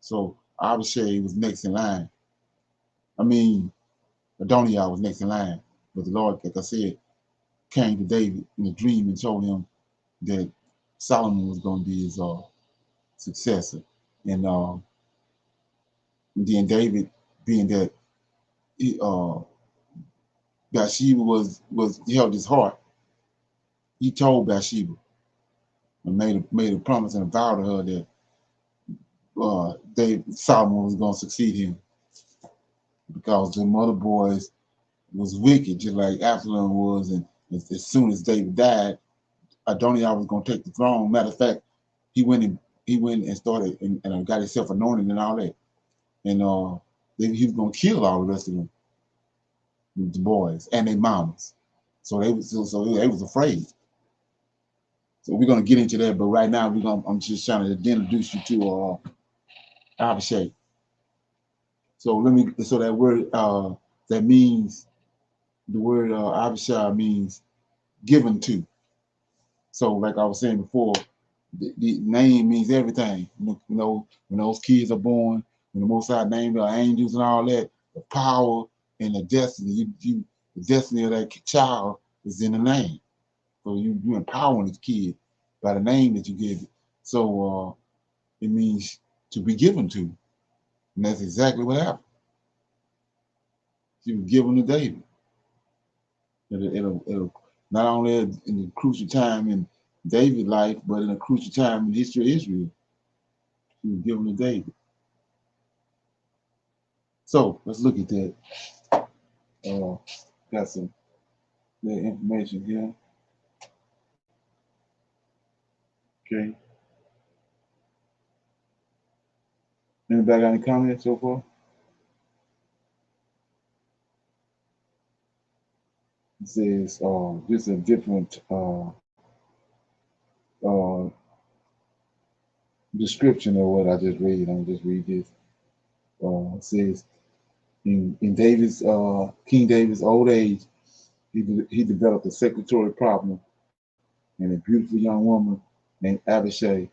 So Abishag was next in line. I mean, Adoniah was next in line, but the Lord, like I said, came to David in a dream and told him that Solomon was going to be his successor. And then David, being that Bathsheba was held his heart, he told Bathsheba and made a promise and a vow to her that Solomon was going to succeed him, because the mother boys was wicked, just like Absalom was. And as soon as David died, Adoniah was going to take the throne. Matter of fact, he went and started and got himself anointed and all that. And he was going to kill all the rest of them, the boys and their mamas. So they was afraid. So we're going to get into that, but right now I'm just trying to introduce you to Abishag. So that word that means, the word Abishag means given to. So like I was saying before, the name means everything. You know, when those kids are born, when the Most High named the angels and all that, the power and the destiny, the destiny of that child is in the name. So you empowering this kid by the name that you give it. So it means to be given to. And that's exactly what happened. She was given to David. It'll not only in the crucial time in David's life, but in a crucial time in the history of Israel. She was given to David. So let's look at that. Got some information here. Okay. Anybody got any comments so far? It says, this is a different description of what I just read. I'm just read this. It says, in David's King David's old age, he developed a secretary problem, and a beautiful young woman named Abishag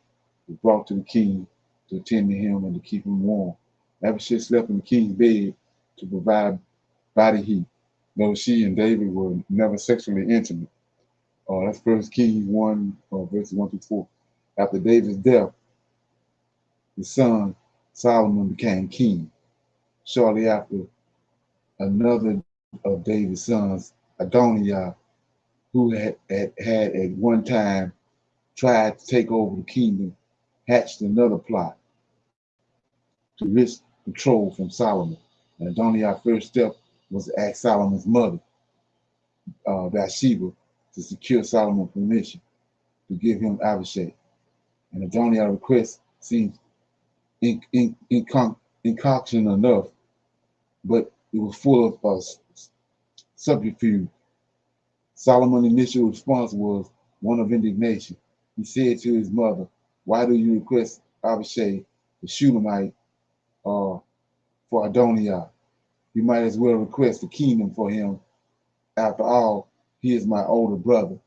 was brought to the king to attend to him and to keep him warm. Abishag slept in the king's bed to provide body heat, though she and David were never sexually intimate. That's First Kings 1, verses 1 through 4. After David's death, his son Solomon became king. Shortly after, another of David's sons, Adoniah, who had at one time tried to take over the kingdom, hatched another plot to wrest control from Solomon. And Adoniah's first step was to ask Solomon's mother, Bathsheba, to secure Solomon's permission to give him Abishag. And Adoniah's request seemed inconction enough, but it was full of subterfuge. Solomon's initial response was one of indignation. He said to his mother, "Why do you request Abishag, the Shunammite, for Adoniah? You might as well request the kingdom for him. After all, he is my older brother."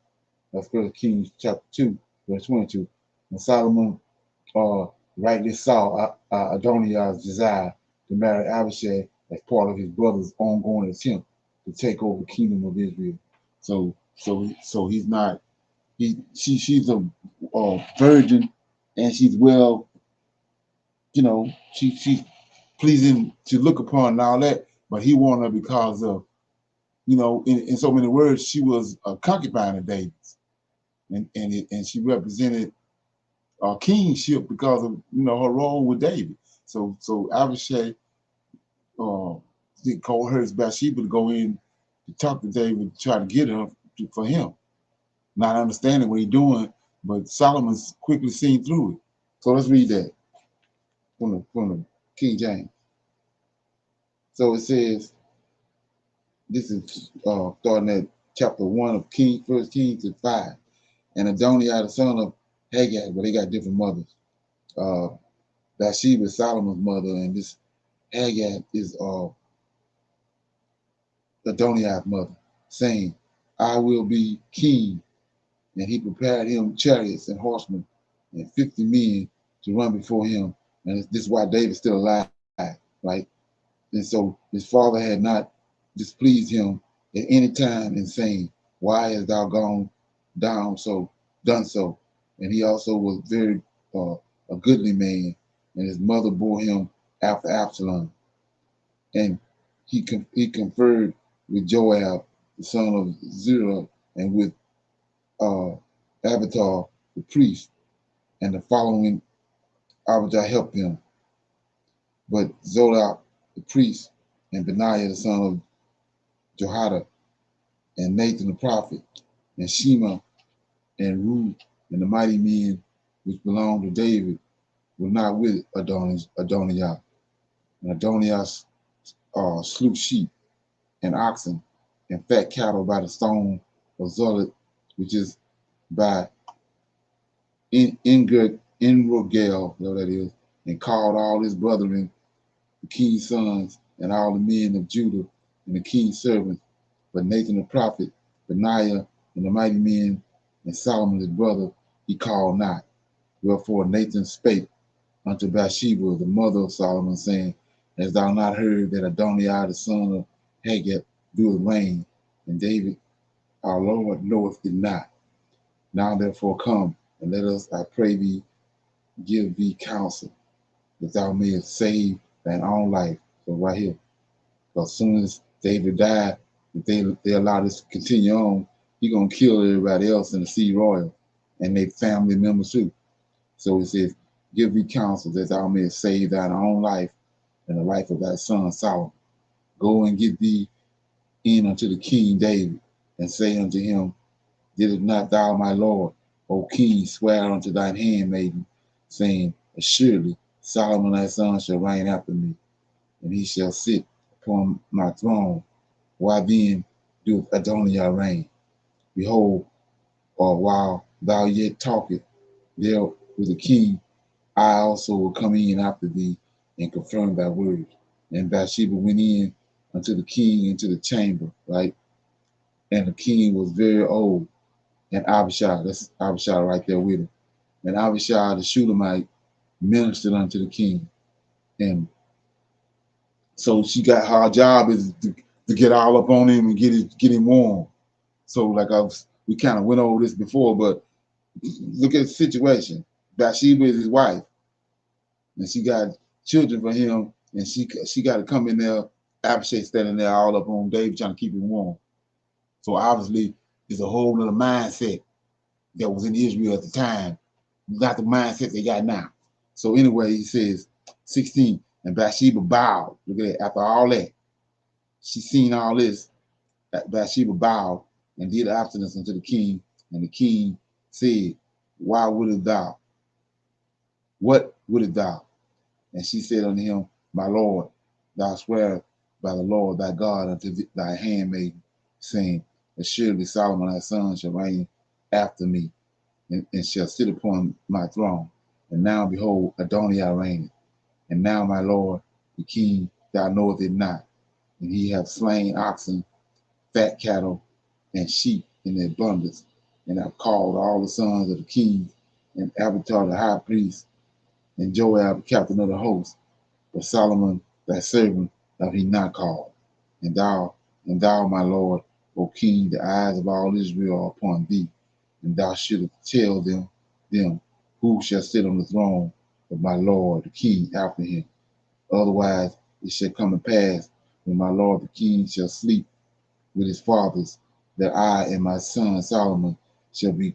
That's 1 Kings chapter 2, verse 22. And Solomon rightly saw Adoniah's desire to marry Abishag as part of his brother's ongoing attempt to take over the kingdom of Israel. So he's not. She's a virgin, and she's well, she's pleasing to look upon and all that. But he wanted her because of, in so many words, she was a concubine of David's, and she represented kingship because of her role with David. So Abishag called her as Bathsheba to go in to talk to David, to try to get her for him, not understanding what he's doing. But Solomon's quickly seen through it. So let's read that from the King James. So it says, this is starting at chapter 1 of 1 Kings to 5. And Adoniah, the son of Haggai, but they got different mothers. Bathsheba is Solomon's mother, and this Haggai is Adoniah's mother, saying, "I will be king." And he prepared him chariots and horsemen and 50 men to run before him. And this is why David's still alive, right? And so his father had not displeased him at any time in saying, "Why hast thou gone down done so?" And he also was very a goodly man, and his mother bore him after Absalom. And he conferred with Joab, the son of Zeruiah, and with Abiathar, the priest, and the following Abijah helped him. But Zodok, the priest, and Benaiah, the son of Jehoiada, and Nathan the prophet, and Shema, and Ruth, and the mighty men which belonged to David were not with Adoniah. And Adoniah slew sheep and oxen and fat cattle by the stone of Zolet, which is by Enrogel, whatever that is, and called all his brethren, the king's sons, and all the men of Judah, and the king's servants. But Nathan the prophet, Benaiah, and the mighty men, and Solomon his brother, he called not. Wherefore Nathan spake unto Bathsheba, the mother of Solomon, saying, "Hast thou not heard that Adoniah, the son of Haggith, doeth reign, and David our Lord knoweth it not? Now therefore come, and let us, I pray thee, give thee counsel, that thou mayest save thine own life." So right here, as soon as David died, if they allow this to continue on, he's gonna kill everybody else in the seed royal and their family members too. So it says, "Give thee counsel, that thou mayest save thine own life and the life of thy son Solomon. Go and get thee in unto the king David, and say unto him, Didst not thou, my lord, O king, swear unto thine handmaiden, saying, Assuredly Solomon thy son shall reign after me, and he shall sit upon my throne. Why then do Adonijah reign. Behold, while thou yet talkest, there was a king. I also will come in after thee and confirm thy words. And Bathsheba went in unto the king into the chamber, right? And the king was very old. And Abishag, that's Abishag right there with him. And Abishag the Shulamite ministered unto the king. And so she got her job is to get all up on him and get him warm. So like we kind of went over this before, but look at the situation. Bathsheba is his wife, and she got children for him, and she got to come in there. Abishag standing there all up on David trying to keep him warm. So obviously, there's a whole other mindset that was in Israel at the time, not the mindset they got now. So anyway, he says, 16, and Bathsheba bowed. Look at that. After all that, she seen all this. Bathsheba bowed and did obstinance unto the king, and the king said, why wouldest thou? What wouldest thou? And she said unto him, my lord, thou swear by the Lord thy God unto thy handmaid, saying, assuredly Solomon thy son shall reign after me, and shall sit upon my throne. And now behold, Adonijah reigneth. And now, my lord, the king, thou knowest it not. And he hath slain oxen, fat cattle, and sheep in their abundance. And have called all the sons of the kings, and Abiathar the high priest, and Joab the captain of the host. But Solomon thy servant have he not called. And thou, my lord, O king, the eyes of all Israel are upon thee. And thou shouldst tell them who shall sit on the throne of my lord the king after him. Otherwise it shall come to pass, when my lord the king shall sleep with his fathers, that I and my son Solomon shall be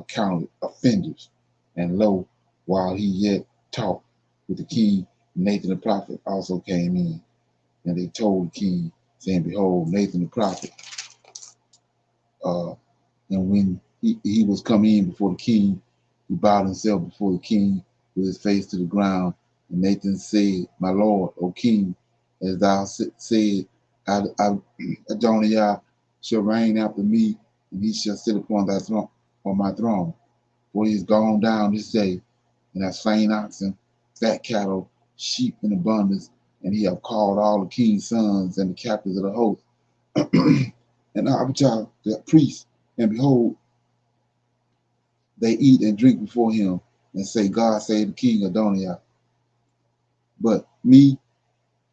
counted offenders. And lo, while he yet talked with the king, Nathan the prophet also came in. And they told the king, saying, behold, Nathan the prophet. And when he was come in before the king, he bowed himself before the king with his face to the ground. And Nathan said, my lord, O king, as thou said, Adonijah shall reign after me, and he shall sit upon thy throne, on my throne. For he is gone down this day, and hath slain oxen, fat cattle, sheep in abundance, and he hath called all the king's sons and the captains of the host, and Abishag the priest, and behold, they eat and drink before him, and say, God save the king Adonijah. But me,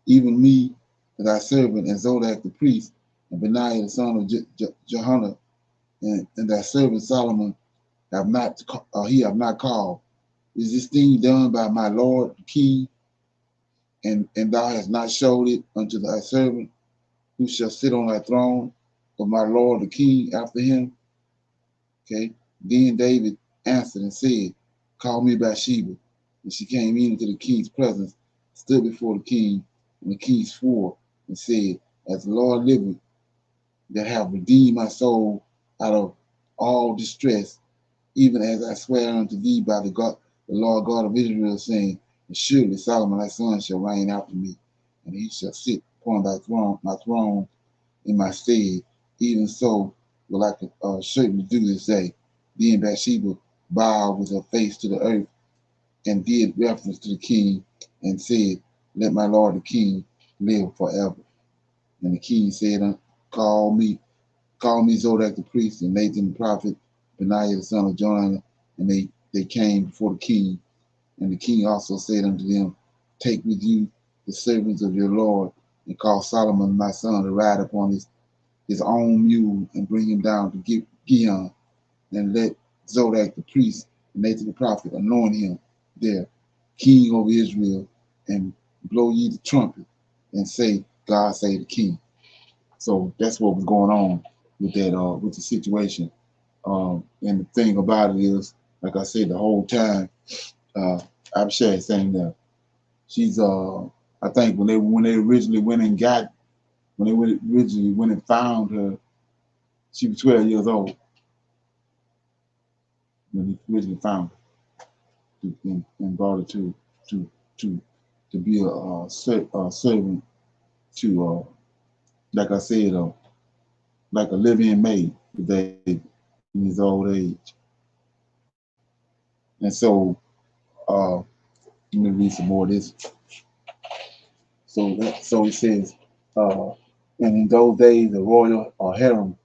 even me, thy servant, and Zodek the priest, and Benaiah the son of Jehoiada, and thy servant Solomon have not called. Is this thing done by my lord the king? And thou hast not showed it unto thy servant, who shall sit on thy throne of my lord the king after him? Okay. Then David answered and said, call me Bathsheba. And she came into the king's presence, stood before the king, and the king swore and said, as the Lord liveth, that have redeemed my soul out of all distress, even as I swear unto thee by the Lord God of Israel, saying, and surely Solomon thy son shall reign after me, and he shall sit upon my throne in my stead. Even so will I certainly do this day. Then Bathsheba bowed with her face to the earth and did reference to the king and said, let my lord the king live forever. And the king said, call me Zodek the priest and Nathan the prophet, Benaiah the son of Joanna. And they came before the king. And the king also said unto them, take with you the servants of your lord, and call Solomon my son to ride upon his own mule, and bring him down to Gihon, and let Zodek the priest and Nathan the prophet anoint him there, king over Israel, and blow ye the trumpet, and say, God save the king. So that's what was going on with that, with the situation. And the thing about it is, like I said, the whole time, Abishag saying that she's, I think when they originally went and found her, she was 12 years old when he originally found her and brought her to be a servant to, like I said, like a living maid today in his old age. And so, let me read some more of this. So it says, and in those days, the royal harem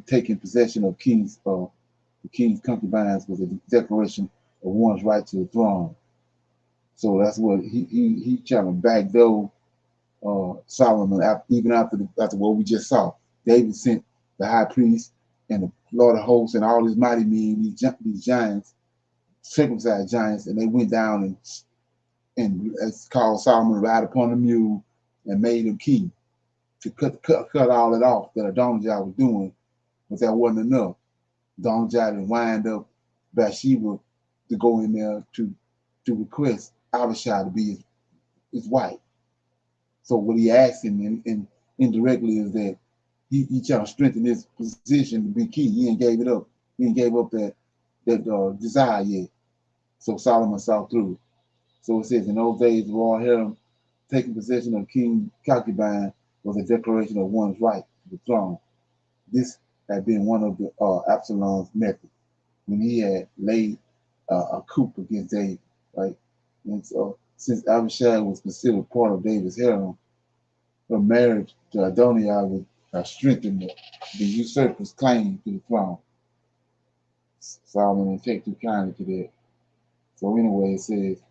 taking possession of the king's concubines was a declaration of one's right to the throne. So that's what he trying to backdoor Solomon, even after what we just saw. David sent the high priest and the Lord of hosts and all these mighty men, these giants, circumcised giants, and they went down and it's called Solomon ride upon a mule and made him king to cut all that off that Adonijah was doing, but that wasn't enough. Adonijah didn't wind up Bathsheba to go in there to request Abishag to be his wife. So what he asked him and indirectly is that he trying to strengthen his position to be king. He ain't gave it up. He ain't gave up that desire yet. So Solomon saw through. So it says, in those days, the royal harem taking possession of king concubine was a declaration of one's right to the throne. This had been one of the Absalom's methods when he had laid a coup against David, right? And so, since Abishag was considered part of David's harem, her marriage to Adonijah would strengthen the usurper's claim to the throne. Solomon didn't take too kindly to that. So anyway, it says,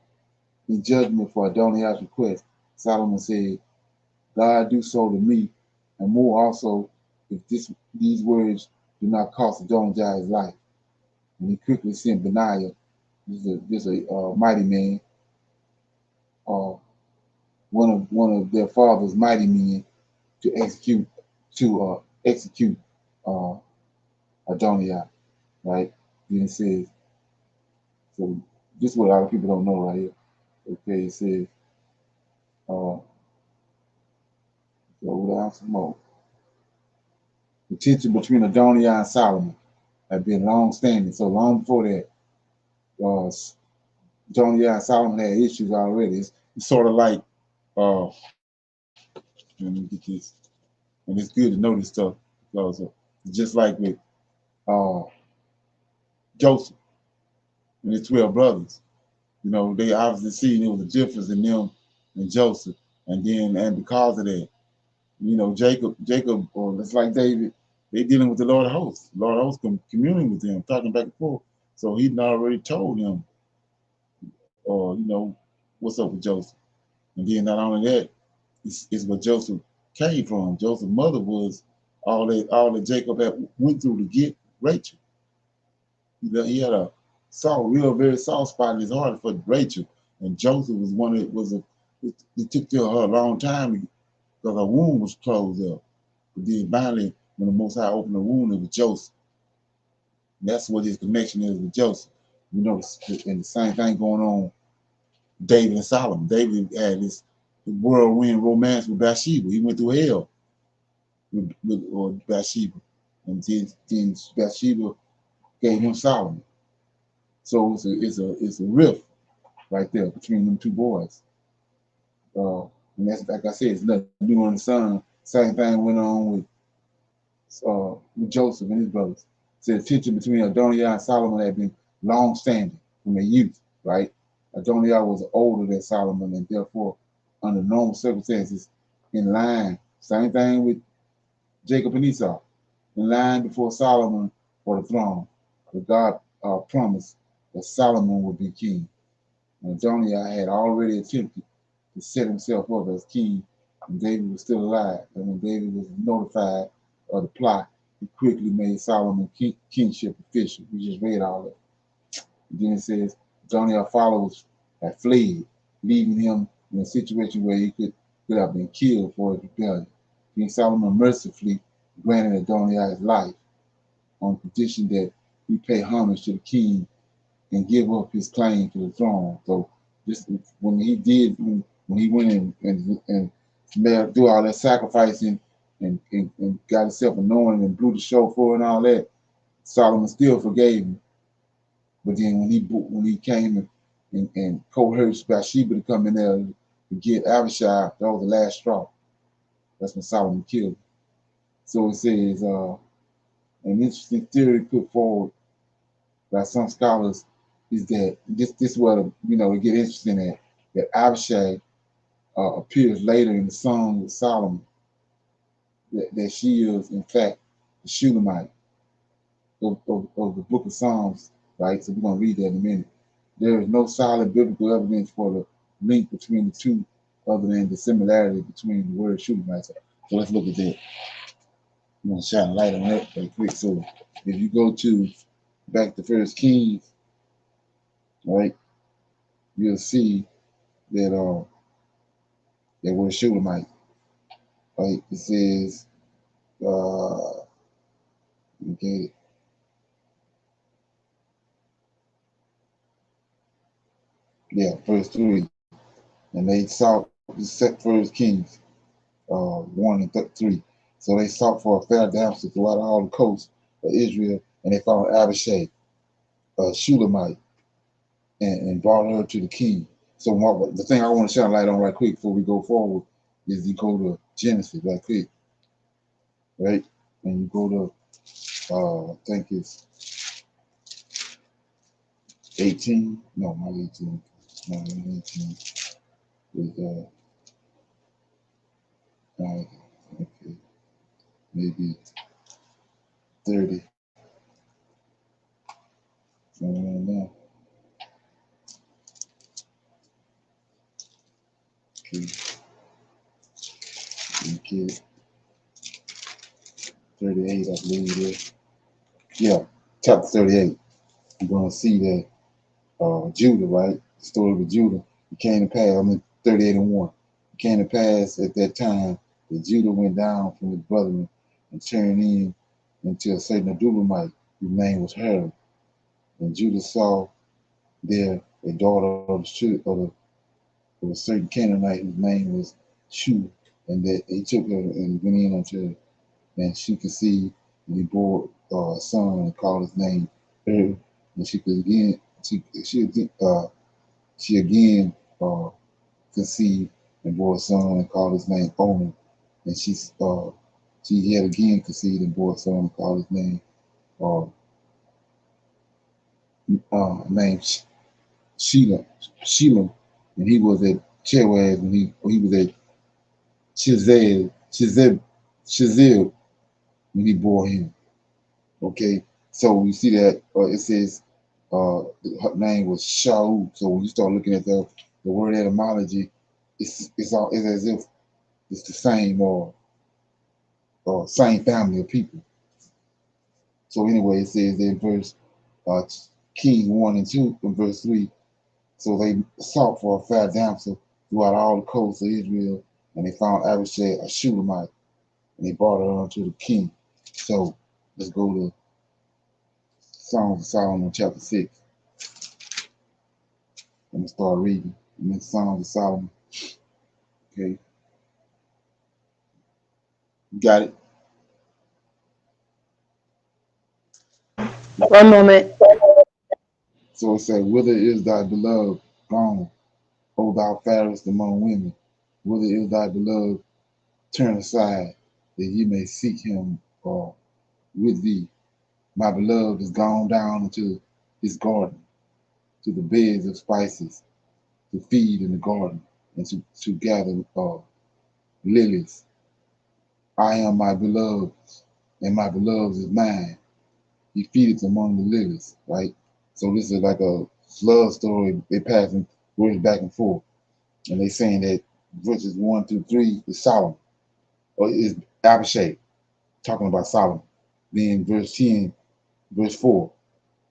in judgment for Adonijah's request, Solomon said, God do so to me, and more also, if these words do not cost Adonijah his life. And he quickly sent Benaiah, this is a mighty man, one of their father's mighty men, to execute Adonijah, right? Then it says, so this is what a lot of people don't know right here. Okay, it says, go down some more. The tension between Adonijah and Solomon had been long standing. So long before that, Adonijah and Solomon had issues already. It's sort of like, let me get this, and it's good to know this stuff because just like with Joseph and his 12 brothers, you know, they obviously seen there was a difference in them and Joseph, and because of that, you know, Jacob, or just like David, they dealing with the Lord of hosts. The Lord of hosts communing with them, talking back and forth. So he'd already told him, you know, what's up with Joseph. And then not only that, it's what Joseph came from. Joseph's mother was all that Jacob had went through to get Rachel. He had a very soft spot in his heart for Rachel. And Joseph was one that it took her a long time because her womb was closed up. But then finally, when the Most High opened the womb, it was Joseph. And that's what his connection is with Joseph. You know, and the same thing going on David and Solomon. David had this whirlwind romance with Bathsheba. He went through hell with Bathsheba. And then Bathsheba gave him Solomon. So it's a rift right there between them two boys. And that's, like I said, it's nothing new on the sun. Same thing went on with Joseph and his brothers. So the tension between Adonijah and Solomon had been long standing from their youth, right? Adonijah was older than Solomon and therefore, under normal circumstances, in line. Same thing with Jacob and Esau, in line before Solomon for the throne. But God promised that Solomon would be king. And Adonijah had already attempted to set himself up as king, and David was still alive. And when David was notified of the plot, he quickly made Solomon kingship official. We just read all that. And then it says Adonijah's followers had fled, leaving him in a situation where he could have been killed for his rebellion. King Solomon mercifully granted Adonijah his life on condition that he pay homage to the king and give up his claim to the throne. So this, when he went and do all that sacrificing and got himself anointed and blew the shofar and all that, Solomon still forgave him. But then when he came and coerced Bathsheba to come in there to get Abishag, that was the last straw. That's when Solomon killed him. So it says, an interesting theory put forward by some scholars is that this is where we get interesting at, that Abishag appears later in the Song of Solomon, that she is in fact the Shulamite of the Book of Psalms, right? So we're gonna read that in a minute. There is no solid biblical evidence for the link between the two, other than the similarity between the word Shulamite. So let's look at that. I'm gonna shine a light on that very quick. So if you go to back to First Kings, right, you'll see that that word Shulamite, right? It says, okay, yeah, verse 3. And they sought the set First Kings 1 and 3. So they sought for a fair damsel throughout all the coast of Israel, and they found Abishag, a Shulamite, and brought her to the king. So the thing I want to shine a light on right quick before we go forward is you go to Genesis right quick, right? And you go to, I think it's 18. No, not 18. No, not 18. It's, okay, maybe 30. Now. Okay, okay, 38, I believe it is. Yeah, chapter 38. You're going to see that Judah, right? The story of Judah. It came to pass, 38 and 1. It came to pass at that time that Judah went down from his brethren and turned in into a certain Adulamite, whose name was Herod. And Judah saw there a daughter of a certain Canaanite whose name was Shu, and that he took her and went in unto her, and she conceived, and he bore a son and called his name Er. And she again conceived and bore a son and called his name Onan. And she had again conceived and bore a son and called his name named Shelam, and he was at Cherwaz when he was at Shizib when he bore him. Okay, so we see that it says her name was Shaul. So when you start looking at the word etymology, it's as if it's the same same family of people. So anyway, it says in verse Kings 1 and 2 and verse 3. So they sought for a fair damsel throughout all the coasts of Israel, and they found Abishag a Shulamite, and they brought her unto the king. So let's go to Songs of Solomon chapter 6. I'm gonna start reading. I'm in Songs of Solomon. Okay. You got it? One moment. So it says, whither is thy beloved gone, O thou fairest among women? Whither is thy beloved? Turn aside, that ye may seek him with thee. My beloved is gone down into his garden, to the beds of spices, to feed in the garden, and to gather lilies. I am my beloved's, and my beloved is mine. He feedeth among the lilies, right? So this is like a love story. They passing words back and forth. And they saying that verses 1 through 3 is Solomon, or is Abishag, talking about Solomon. Then verse 10, verse 4,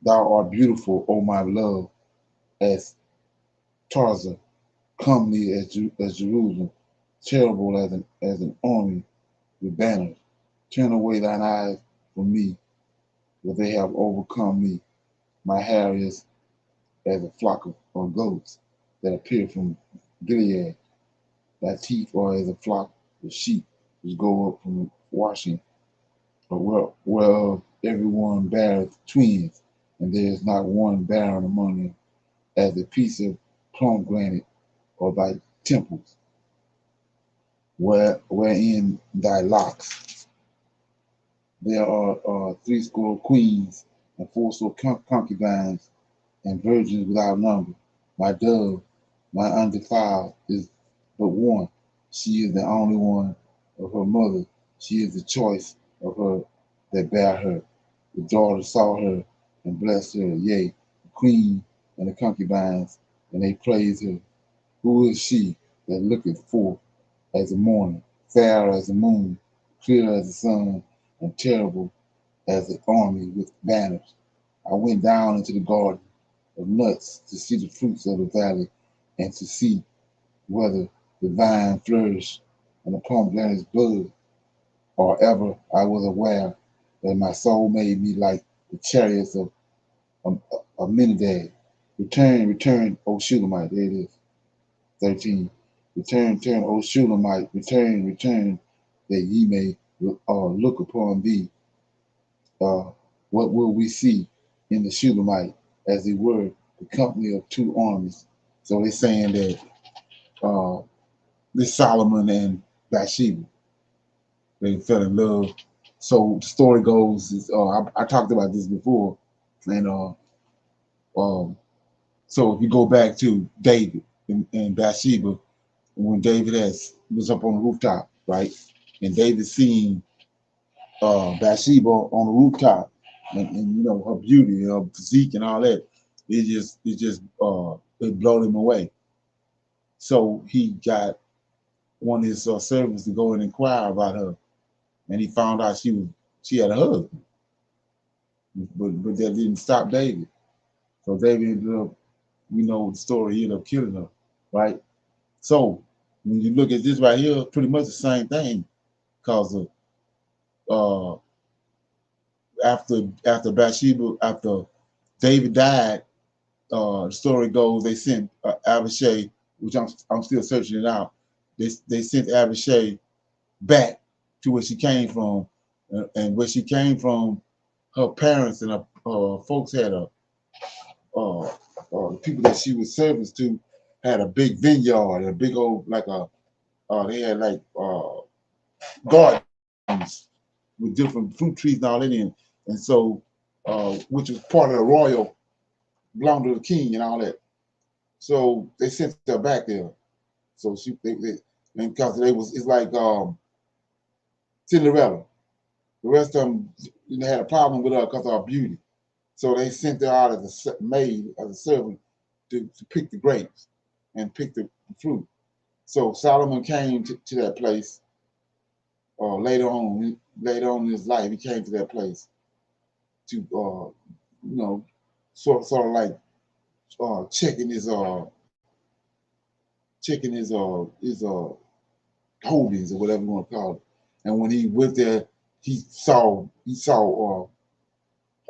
thou art beautiful, O my love, as Tarzah, comely as Jerusalem, terrible as an army with banners. Turn away thine eyes from me, for they have overcome me. My hair is as a flock of goats that appear from Gilead. Thy teeth are as a flock of sheep which go up from washing, whereof everyone beareth twins, and there is not one barren among them, as a piece of pomegranate or thy temples, wherein thy locks. There are 80 queens and 40 concubines and virgins without number. My dove, my undefiled, is but one. She is the only one of her mother. She is the choice of her that bare her. The daughter saw her and blessed her. Yea, the queen and the concubines, and they praise her. Who is she that looketh forth as the morning, fair as the moon, clear as the sun, and terrible as the army with banners? I went down into the garden of nuts to see the fruits of the valley and to see whether the vine flourished and the pomegranates bud, or ever I was aware that my soul made me like the chariots of Aminadab. Return, O Shulamite. There it is. 13. Return, O Shulamite. Return, that ye may look upon thee. What will we see in the Shulamite as they were the company of two armies? So they're saying that this Solomon and Bathsheba, they fell in love. So the story goes, is, I talked about this before, and so if you go back to David and Bathsheba, when David was up on the rooftop, right, and David seen Bathsheba on the rooftop, and you know her beauty, her physique, and all that, it blew him away. So he got one of his servants to go and inquire about her, and he found out she had a husband, but that didn't stop David. So David ended up, we know the story, he ended up killing her, right? So when you look at this right here, pretty much the same thing, because of after Bathsheba, after David died, the story goes they sent Abishag, which I'm still searching it out. They sent Abishag back to where she came from, and where she came from, her parents and her folks had the people that she was servants to had a big vineyard, a big old they had gardens with different fruit trees and all that in, and so which was part of the royal, belonged to the king and all that. So they sent her back there. So and because it's like Cinderella. The rest of them had a problem with her because of her beauty. So they sent her out as a maid, as a servant, to pick the grapes and pick the fruit. So Solomon came to that place later on in his life. He came to that place to, sort of like checking his holdings or whatever you want to call it. And when he went there, he saw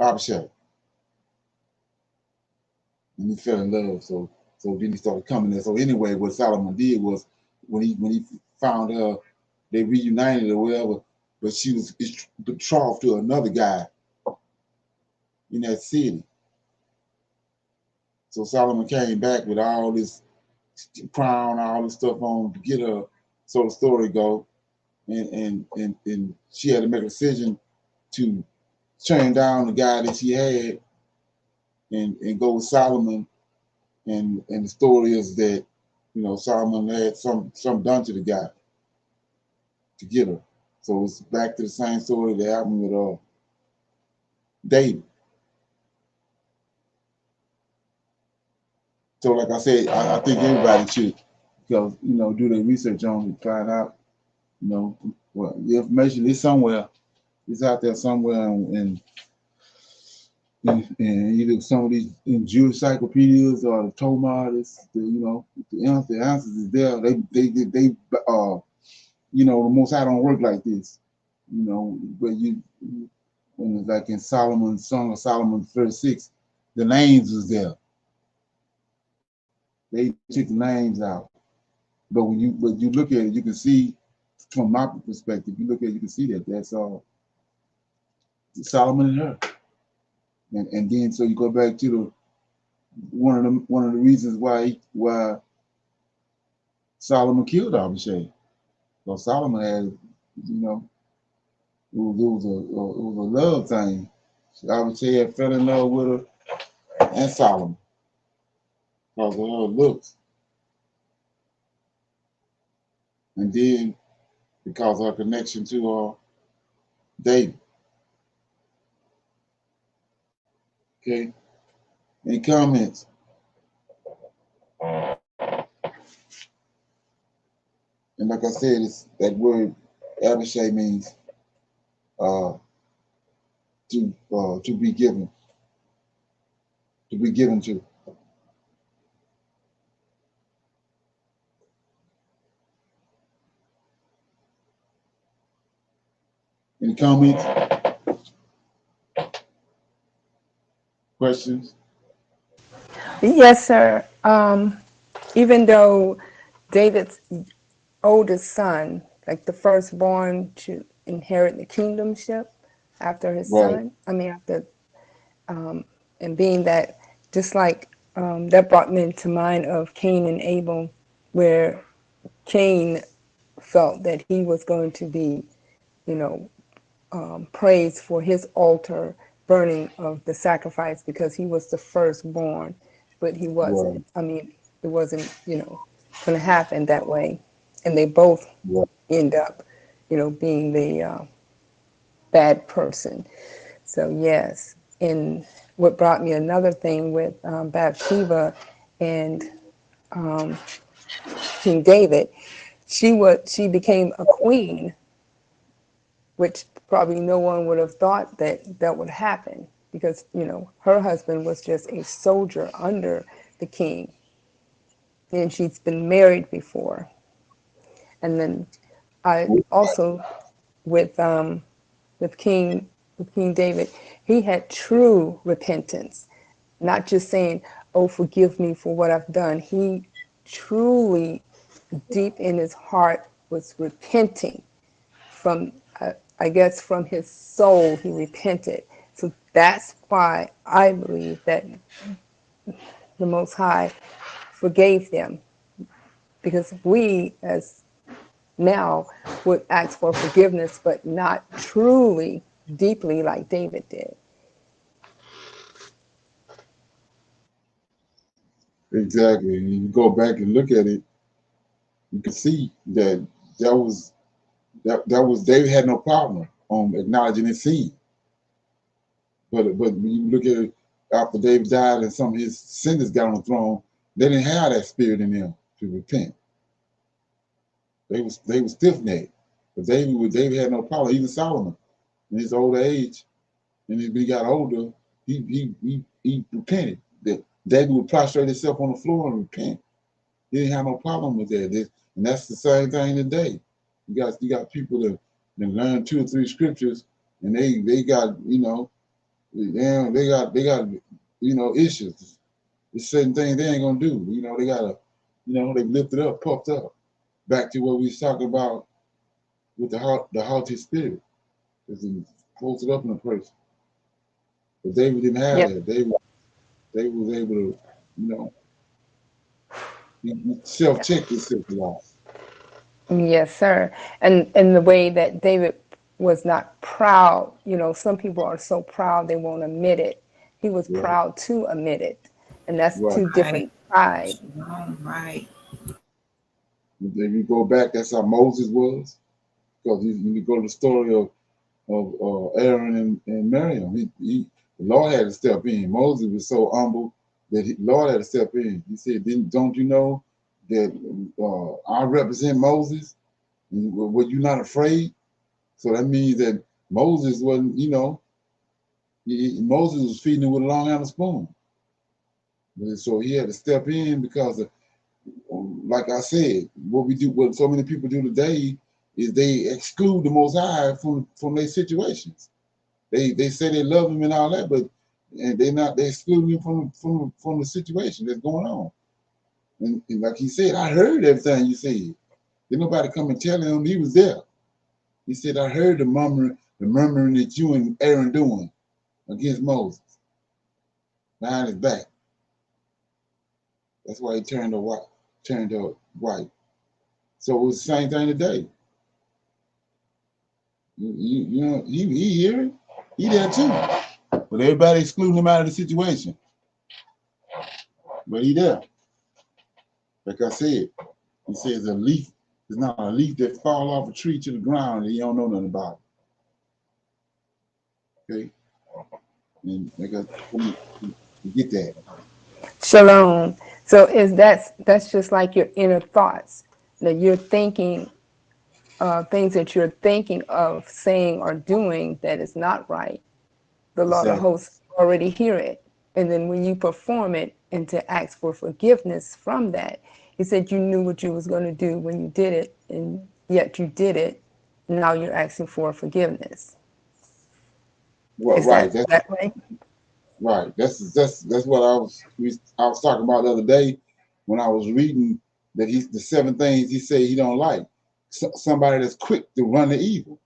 Abishag, and he fell in love. So then he started coming there. So anyway, what Solomon did was when he found her, they reunited or whatever, but she was betrothed to another guy in that city. So Solomon came back with all this crown, all this stuff on to get her. So the story goes, and she had to make a decision to turn down the guy that she had and go with Solomon. And the story is that, Solomon had some done to the guy to get her. So it's back to the same story that happened with David. So like I said, I think everybody should, because, do their research on it, find out, well, the information is somewhere. It's out there somewhere in either some of these in Jewish encyclopedias or the Talmud. The answers is there. They the Most High don't work like this. But when it's like in Solomon's Song of Solomon 36, the names was there. They took the names out. But when you look at it, you can see from my perspective, you look at it, you can see that that's all Solomon and her. And then so you go back to the one of the reasons why Solomon killed Abishag. Well, Solomon had, it was a love thing. I would say I fell in love with her and Solomon because of her looks, and then because of her connection to David. Okay. Any comments? And like I said, it's that word Abishag means to be given, to. Any comments? Questions? Yes, sir. Even though David's oldest son, like the firstborn to inherit the kingdomship after his Right. son, and being that, just like that brought me to mind of Cain and Abel, where Cain felt that he was going to be, praised for his altar burning of the sacrifice because he was the firstborn, but he wasn't. Right. It wasn't, going to happen that way. And they both Right. end up, being the bad person. So, yes. And what brought me another thing with Bathsheba and King David, she became a queen, which probably no one would have thought that would happen because, her husband was just a soldier under the king. And she's been married before. And then I also with King David, he had true repentance, not just saying, "Oh, forgive me for what I've done." He truly, deep in his heart, was repenting from, I guess, from his soul. He repented. So that's why I believe that the Most High forgave them, because we, as now, would ask for forgiveness, but not truly, deeply like David did. Exactly. And you go back and look at it, you can see that was David had no problem on acknowledging his sin. But when you look at it after David died and some of his sinners got on the throne, they didn't have that spirit in them to repent. They was stiff necked. But David had no problem. Even Solomon, in his older age, and when he got older, he repented. David would prostrate himself on the floor and repent. He didn't have no problem with that. And that's the same thing today. You got people that learn 2 or 3 scriptures, and they got issues. There's certain things they ain't gonna do. They gotta, they lifted up, puffed up. Back to what we was talking about with the haughty spirit, is posted up in a person. But David didn't have Yep. that. David was able to, he self-checked himself a lot. Yes, sir. And the way that David was not proud, some people are so proud they won't admit it. He was Right, proud to admit it. And that's right. two Right. different pride. Right. If you go back, that's how Moses was. Because when you go to the story of Aaron and Miriam, the Lord had to step in. Moses was so humble that the Lord had to step in. He said, "Don't you know that I represent Moses? And were you not afraid?" So that means that Moses wasn't, Moses was feeding him with a long handled spoon. So he had to step in because like I said, what so many people do today is they exclude the Most High from their situations. They say they love him and all that, but they exclude him from the situation that's going on. And like he said, I heard everything you said. Did nobody come and tell him he was there? He said, I heard the murmuring that you and Aaron doing against Moses behind his back. That's why he turned her white. So it was the same thing today. You know, he hear it. He there too. But everybody excluding him out of the situation. But he there. Like I said, he says a leaf is not a leaf that fall off a tree to the ground and you don't know nothing about it. Okay? And like you get that. Shalom. So that's just like your inner thoughts, that you're thinking things that you're thinking of saying or doing that is not right. The Lord of Exactly. hosts already hear it. And then when you perform it and to ask for forgiveness from that, he said you knew what you was going to do when you did it, and yet you did it. Now you're asking for forgiveness. Well, Is right. that right? Right. That's what I was talking about the other day when I was reading that he's the 7 things he said he don't like. Somebody that's quick to run the evil.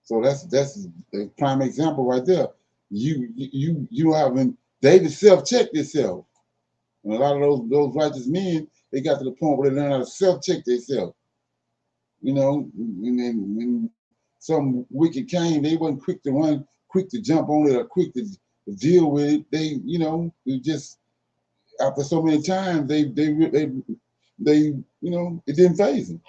So that's a prime example right there. You haven't David self-checked himself. And a lot of those righteous men, they got to the point where they learn how to self-check themselves. You know, and then when some wicked came, they wasn't quick to run, quick to jump on it, or quick to deal with it. They, you know, it just after so many times, you know, it didn't phase them.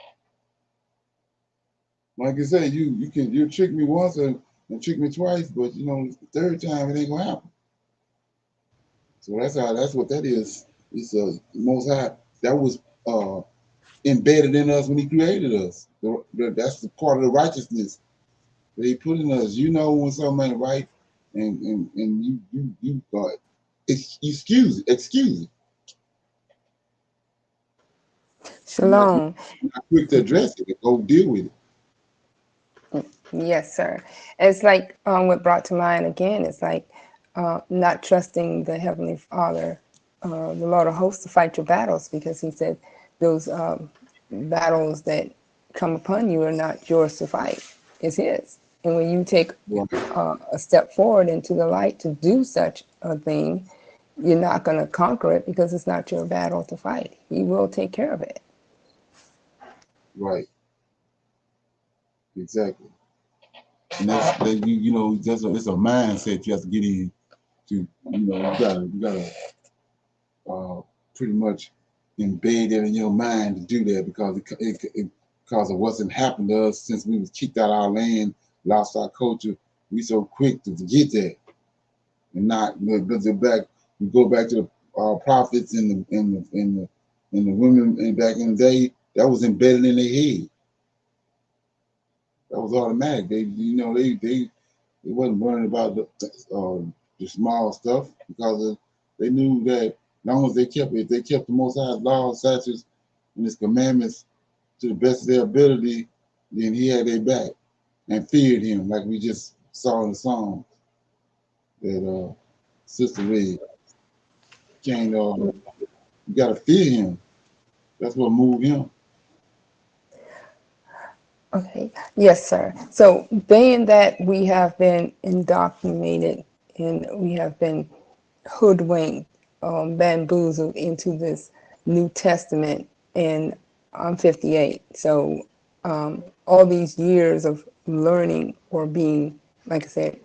Like I said, you trick me once and trick me twice, but you know, the third time it ain't gonna happen. So that's what that is. It's Most High that was embedded in us when He created us. That's the part of the righteousness that He put in us. You know when something ain't right, and you excuse it. You're Shalom. not quick to address it. Go deal with it. Yes, sir. It's like what brought to mind again is like not trusting the Heavenly Father, the Lord of hosts, to fight your battles, because he said those battles that come upon you are not yours to fight, it's his. And when you take a step forward into the light to do such a thing, you're not going to conquer it because it's not your battle to fight. He will take care of it. Right. Exactly. And you know, it's a mindset you have to get in to, you know, you gotta pretty much embed it in your mind to do that because of what's happened to us since we was kicked out of our land, lost our culture. We so quick to forget that and not we go back to the prophets and the women and back in the day that was embedded in their head. That was automatic. They wasn't worrying about the small stuff because they knew that as long as if they kept the Most High's laws, statutes, and His commandments to the best of their ability, then He had their back and feared Him, like we just saw in the song that Sister read. You gotta fear Him. That's what moved Him. Okay. Yes, sir. So being that we have been indoctrinated and we have been hoodwinked, bamboozled into this New Testament, and I'm 58. So all these years of learning or being, like I said,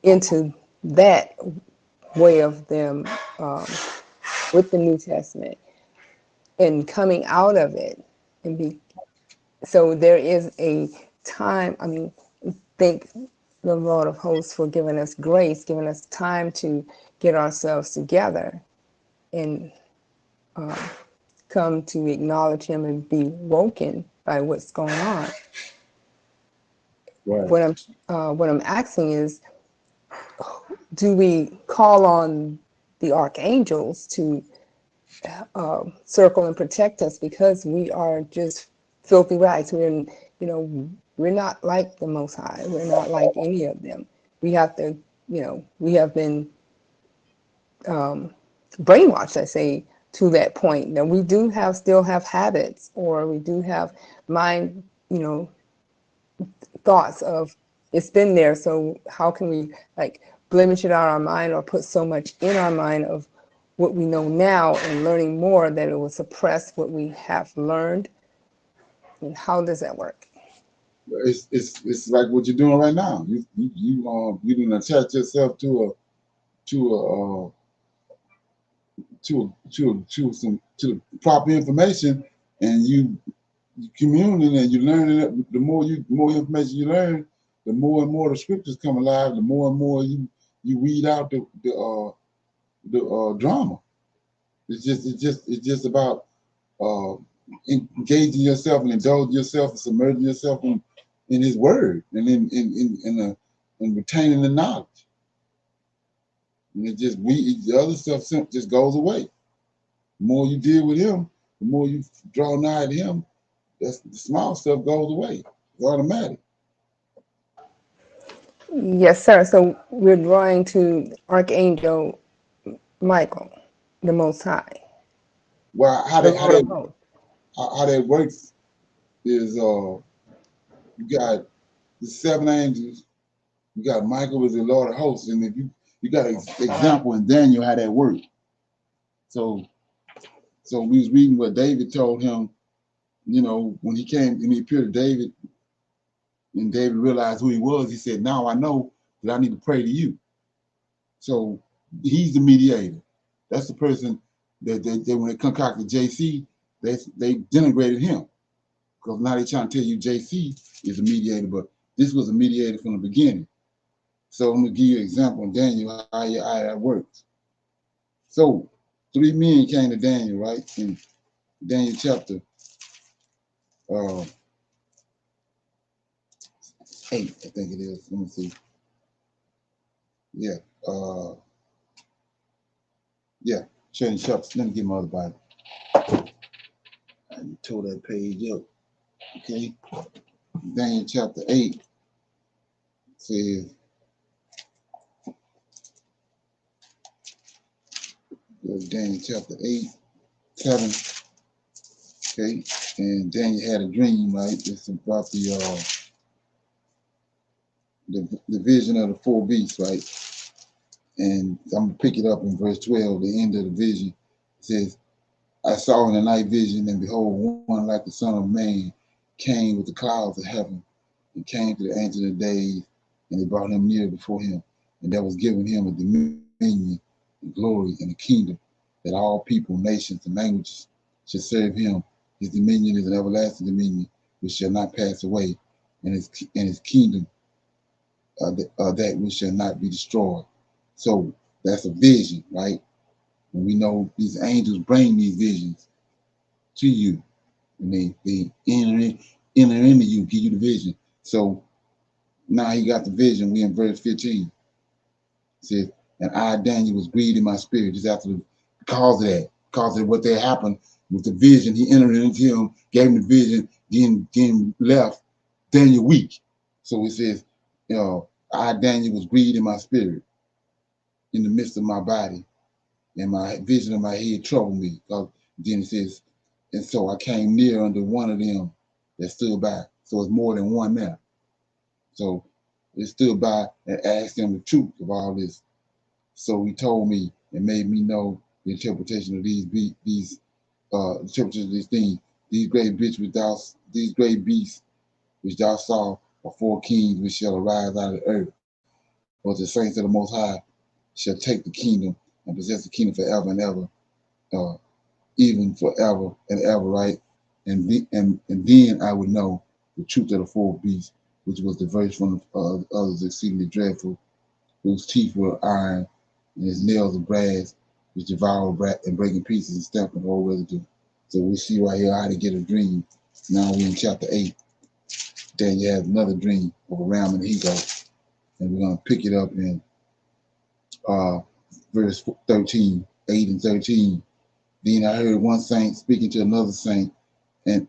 into that way of them with the New Testament and coming out of it and be so there is a time, I mean, thank the Lord of hosts for giving us grace, giving us time to get ourselves together and come to acknowledge Him and be woken by what's going on. Right. What I'm asking is, do we call on the archangels to circle and protect us because we are just filthy rags? We're not like the Most High. We're not like any of them. We have to, we have been brainwashed, I say, to that point. Now we do still have habits, or we do have mind, thoughts of it's been there. So how can we like blemish it out of our mind or put so much in our mind of what we know now and learning more that it will suppress what we have learned? And how does that work? It's like what you're doing right now. You didn't attach yourself to the proper information, and you communing and you learning it. The more information you learn, the more and more the scriptures come alive. The more and more you weed out the drama. It's just about uh, engaging yourself and indulging yourself and submerging yourself in His Word and in retaining the knowledge. And the other stuff just goes away. The more you deal with Him, the more you draw nigh to Him. The small stuff goes away. It's automatic. Yes, sir. So we're drawing to Archangel Michael, the Most High. Well, how The Lord of hosts. that works is you got the 7 angels. You got Michael as the Lord of hosts, and if you got an example in Daniel how that worked. So we was reading what David told him. You know, when he came and he appeared to David, and David realized who he was, he said, "Now I know that I need to pray to you." So he's the mediator. That's the person that they when they concocted JC, they denigrated him. Because now they're trying to tell you JC is a mediator, but this was a mediator from the beginning. So I'm going to give you an example in Daniel how that works. So 3 men came to Daniel, right? In Daniel chapter 8, I think it is. Let me see. Yeah. Change chapter. Let me get my other Bible. I tore that page up. Okay. Daniel chapter 8 says, Daniel chapter 8, 7. Okay. And Daniel had a dream, right? It's about the vision of the 4 beasts, right? And I'm gonna pick it up in verse 12, the end of the vision. It says, I saw in the night vision, and behold, one like the Son of Man came with the clouds of heaven, and came to the Ancient of Days, and they brought him near before him, and there was given him a dominion and glory and a kingdom, that all people, nations, and languages should serve him. His dominion is an everlasting dominion which shall not pass away, and his kingdom that which shall not be destroyed. So that's a vision, right? And we know these angels bring these visions to you, and they enter into you, give you the vision. So now he got the vision. We in verse 15. It says, and I, Daniel, was grieved in my spirit just after because of what that happened with the vision. He entered into him, gave him the vision, then left. Daniel weak. So it says, I, Daniel, was grieved in my spirit in the midst of my body, and my vision of my head troubled me. Then it says, and so I came near unto one of them that stood by. So it's more than one there. So it stood by and asked him the truth of all this. So he told me and made me know the interpretation of these interpretation of these things. These great beasts which thou saw are 4 kings which shall arise out of the earth. But the saints of the Most High shall take the kingdom and possess the kingdom forever and ever, even forever and ever, right? And then I would know the truth of the 4 beasts, which was diverse from others exceedingly dreadful, whose teeth were iron and his nails of brass, which devour and break in pieces and stamp and whole residue. So we see right here how to get a dream. Now we're in chapter 8. Daniel has another dream of a ram and he-goat, and we're going to pick it up in verse 13, 8 and 13. Then I heard one saint speaking to another saint, and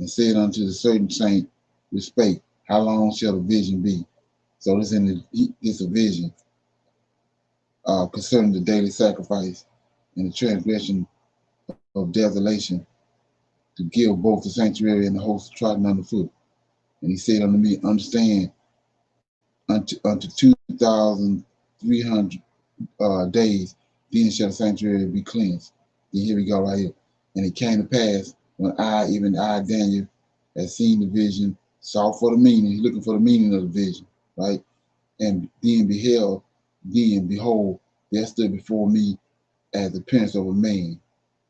said unto the certain saint which spake, how long shall the vision be? So this is a vision concerning the daily sacrifice and the transgression of desolation, to give both the sanctuary and the host trodden underfoot. And he said unto me, understand, unto 2,300 days, then shall the sanctuary be cleansed. Then here we go right here. And it came to pass when even I, Daniel, had seen the vision Sought for the meaning. He's looking for the meaning of the vision, right? And then behold, there stood before me as the appearance of a man,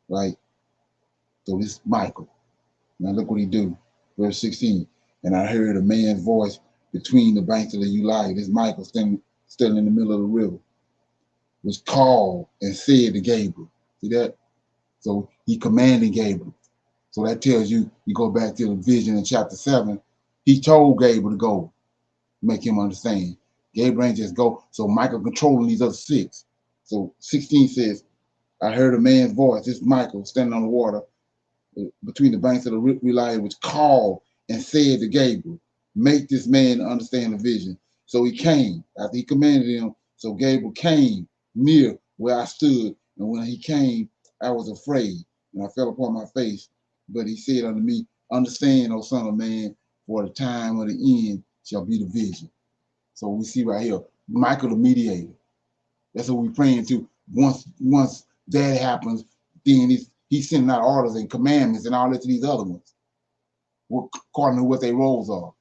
right? So this is Michael. Now look what he do. Verse 16. And I heard a man's voice between the banks of the Ulai. This Michael standing in the middle of the river, was called and said to Gabriel. See that? So he commanded Gabriel. So that tells you, you go back to the vision in chapter 7, he told Gabriel to go, make him understand. Gabriel ain't just go. So Michael controlling these other 6. So 16 says, I heard a man's voice, this Michael standing on the water between the banks of the Ulai, which called and said to Gabriel, make this man understand the vision. So he came after he commanded him. So Gabriel came near where I stood. And when he came, I was afraid and I fell upon my face. But he said unto me, understand, O son of man, for the time of the end shall be the vision. So we see right here, Michael the mediator. That's what we're praying to. Once that happens, then he's sending out orders and commandments and all that to these other ones, according to what their roles are.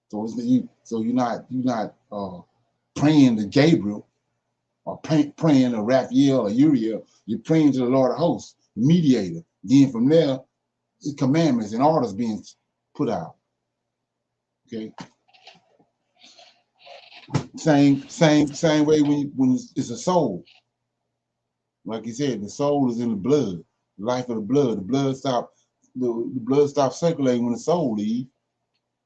So you're not praying to Gabriel or praying to Raphael or Uriel. You're praying to the Lord of hosts, the mediator. Then from there, the commandments and orders being put out. Okay. Same way when it's a soul. Like you said, the soul is in the blood, the life of the blood. The blood stops circulating when the soul leaves.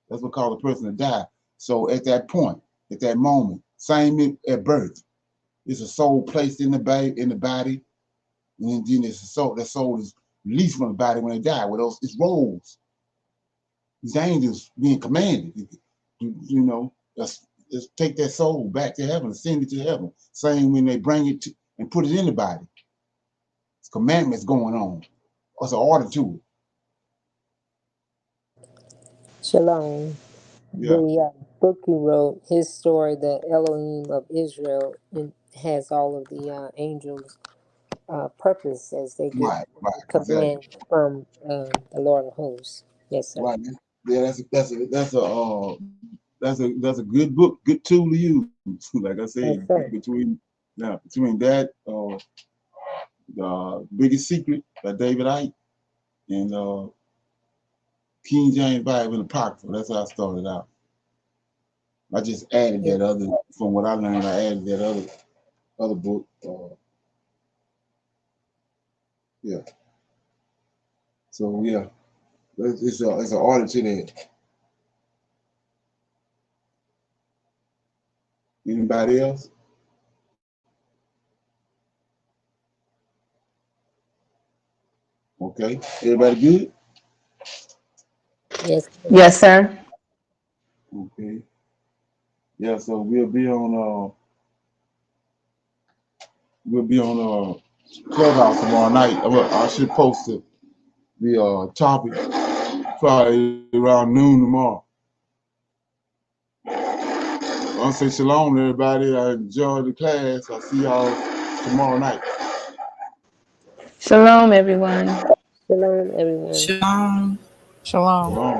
That's what causes a person to die. So at that point, at that moment, same at birth, it's a soul placed in the body, and then it's a soul. That soul is released from the body when they die. With those, it's roles. These angels being commanded, let's take that soul back to heaven, send it to heaven. Same when they bring it to and put it in the body. It's commandments going on. It's an order to it. Shalom. Yeah. The book you wrote, his story, the Elohim of Israel, has all of the angels' purpose as they get Right, command exactly. from the Lord of hosts. Yes, sir. Right. Yeah, that's a good book, good tool to use. Like I Yes, said, sir. between that, the biggest secret by David Icke and King James Bible and Apocrypha. That's how I started out. I just added that other, from what I learned, I added that other book. Yeah. So yeah, it's an order to that. Anybody else? Okay. Everybody good? Yes. Yes, sir. Okay. Yeah. So we'll be on Clubhouse tomorrow night. I should post the topic probably around noon tomorrow. I want to say shalom to everybody. I enjoyed the class. I'll see y'all tomorrow night. Shalom, everyone. Shalom, everyone. Shalom. Shalom. Shalom.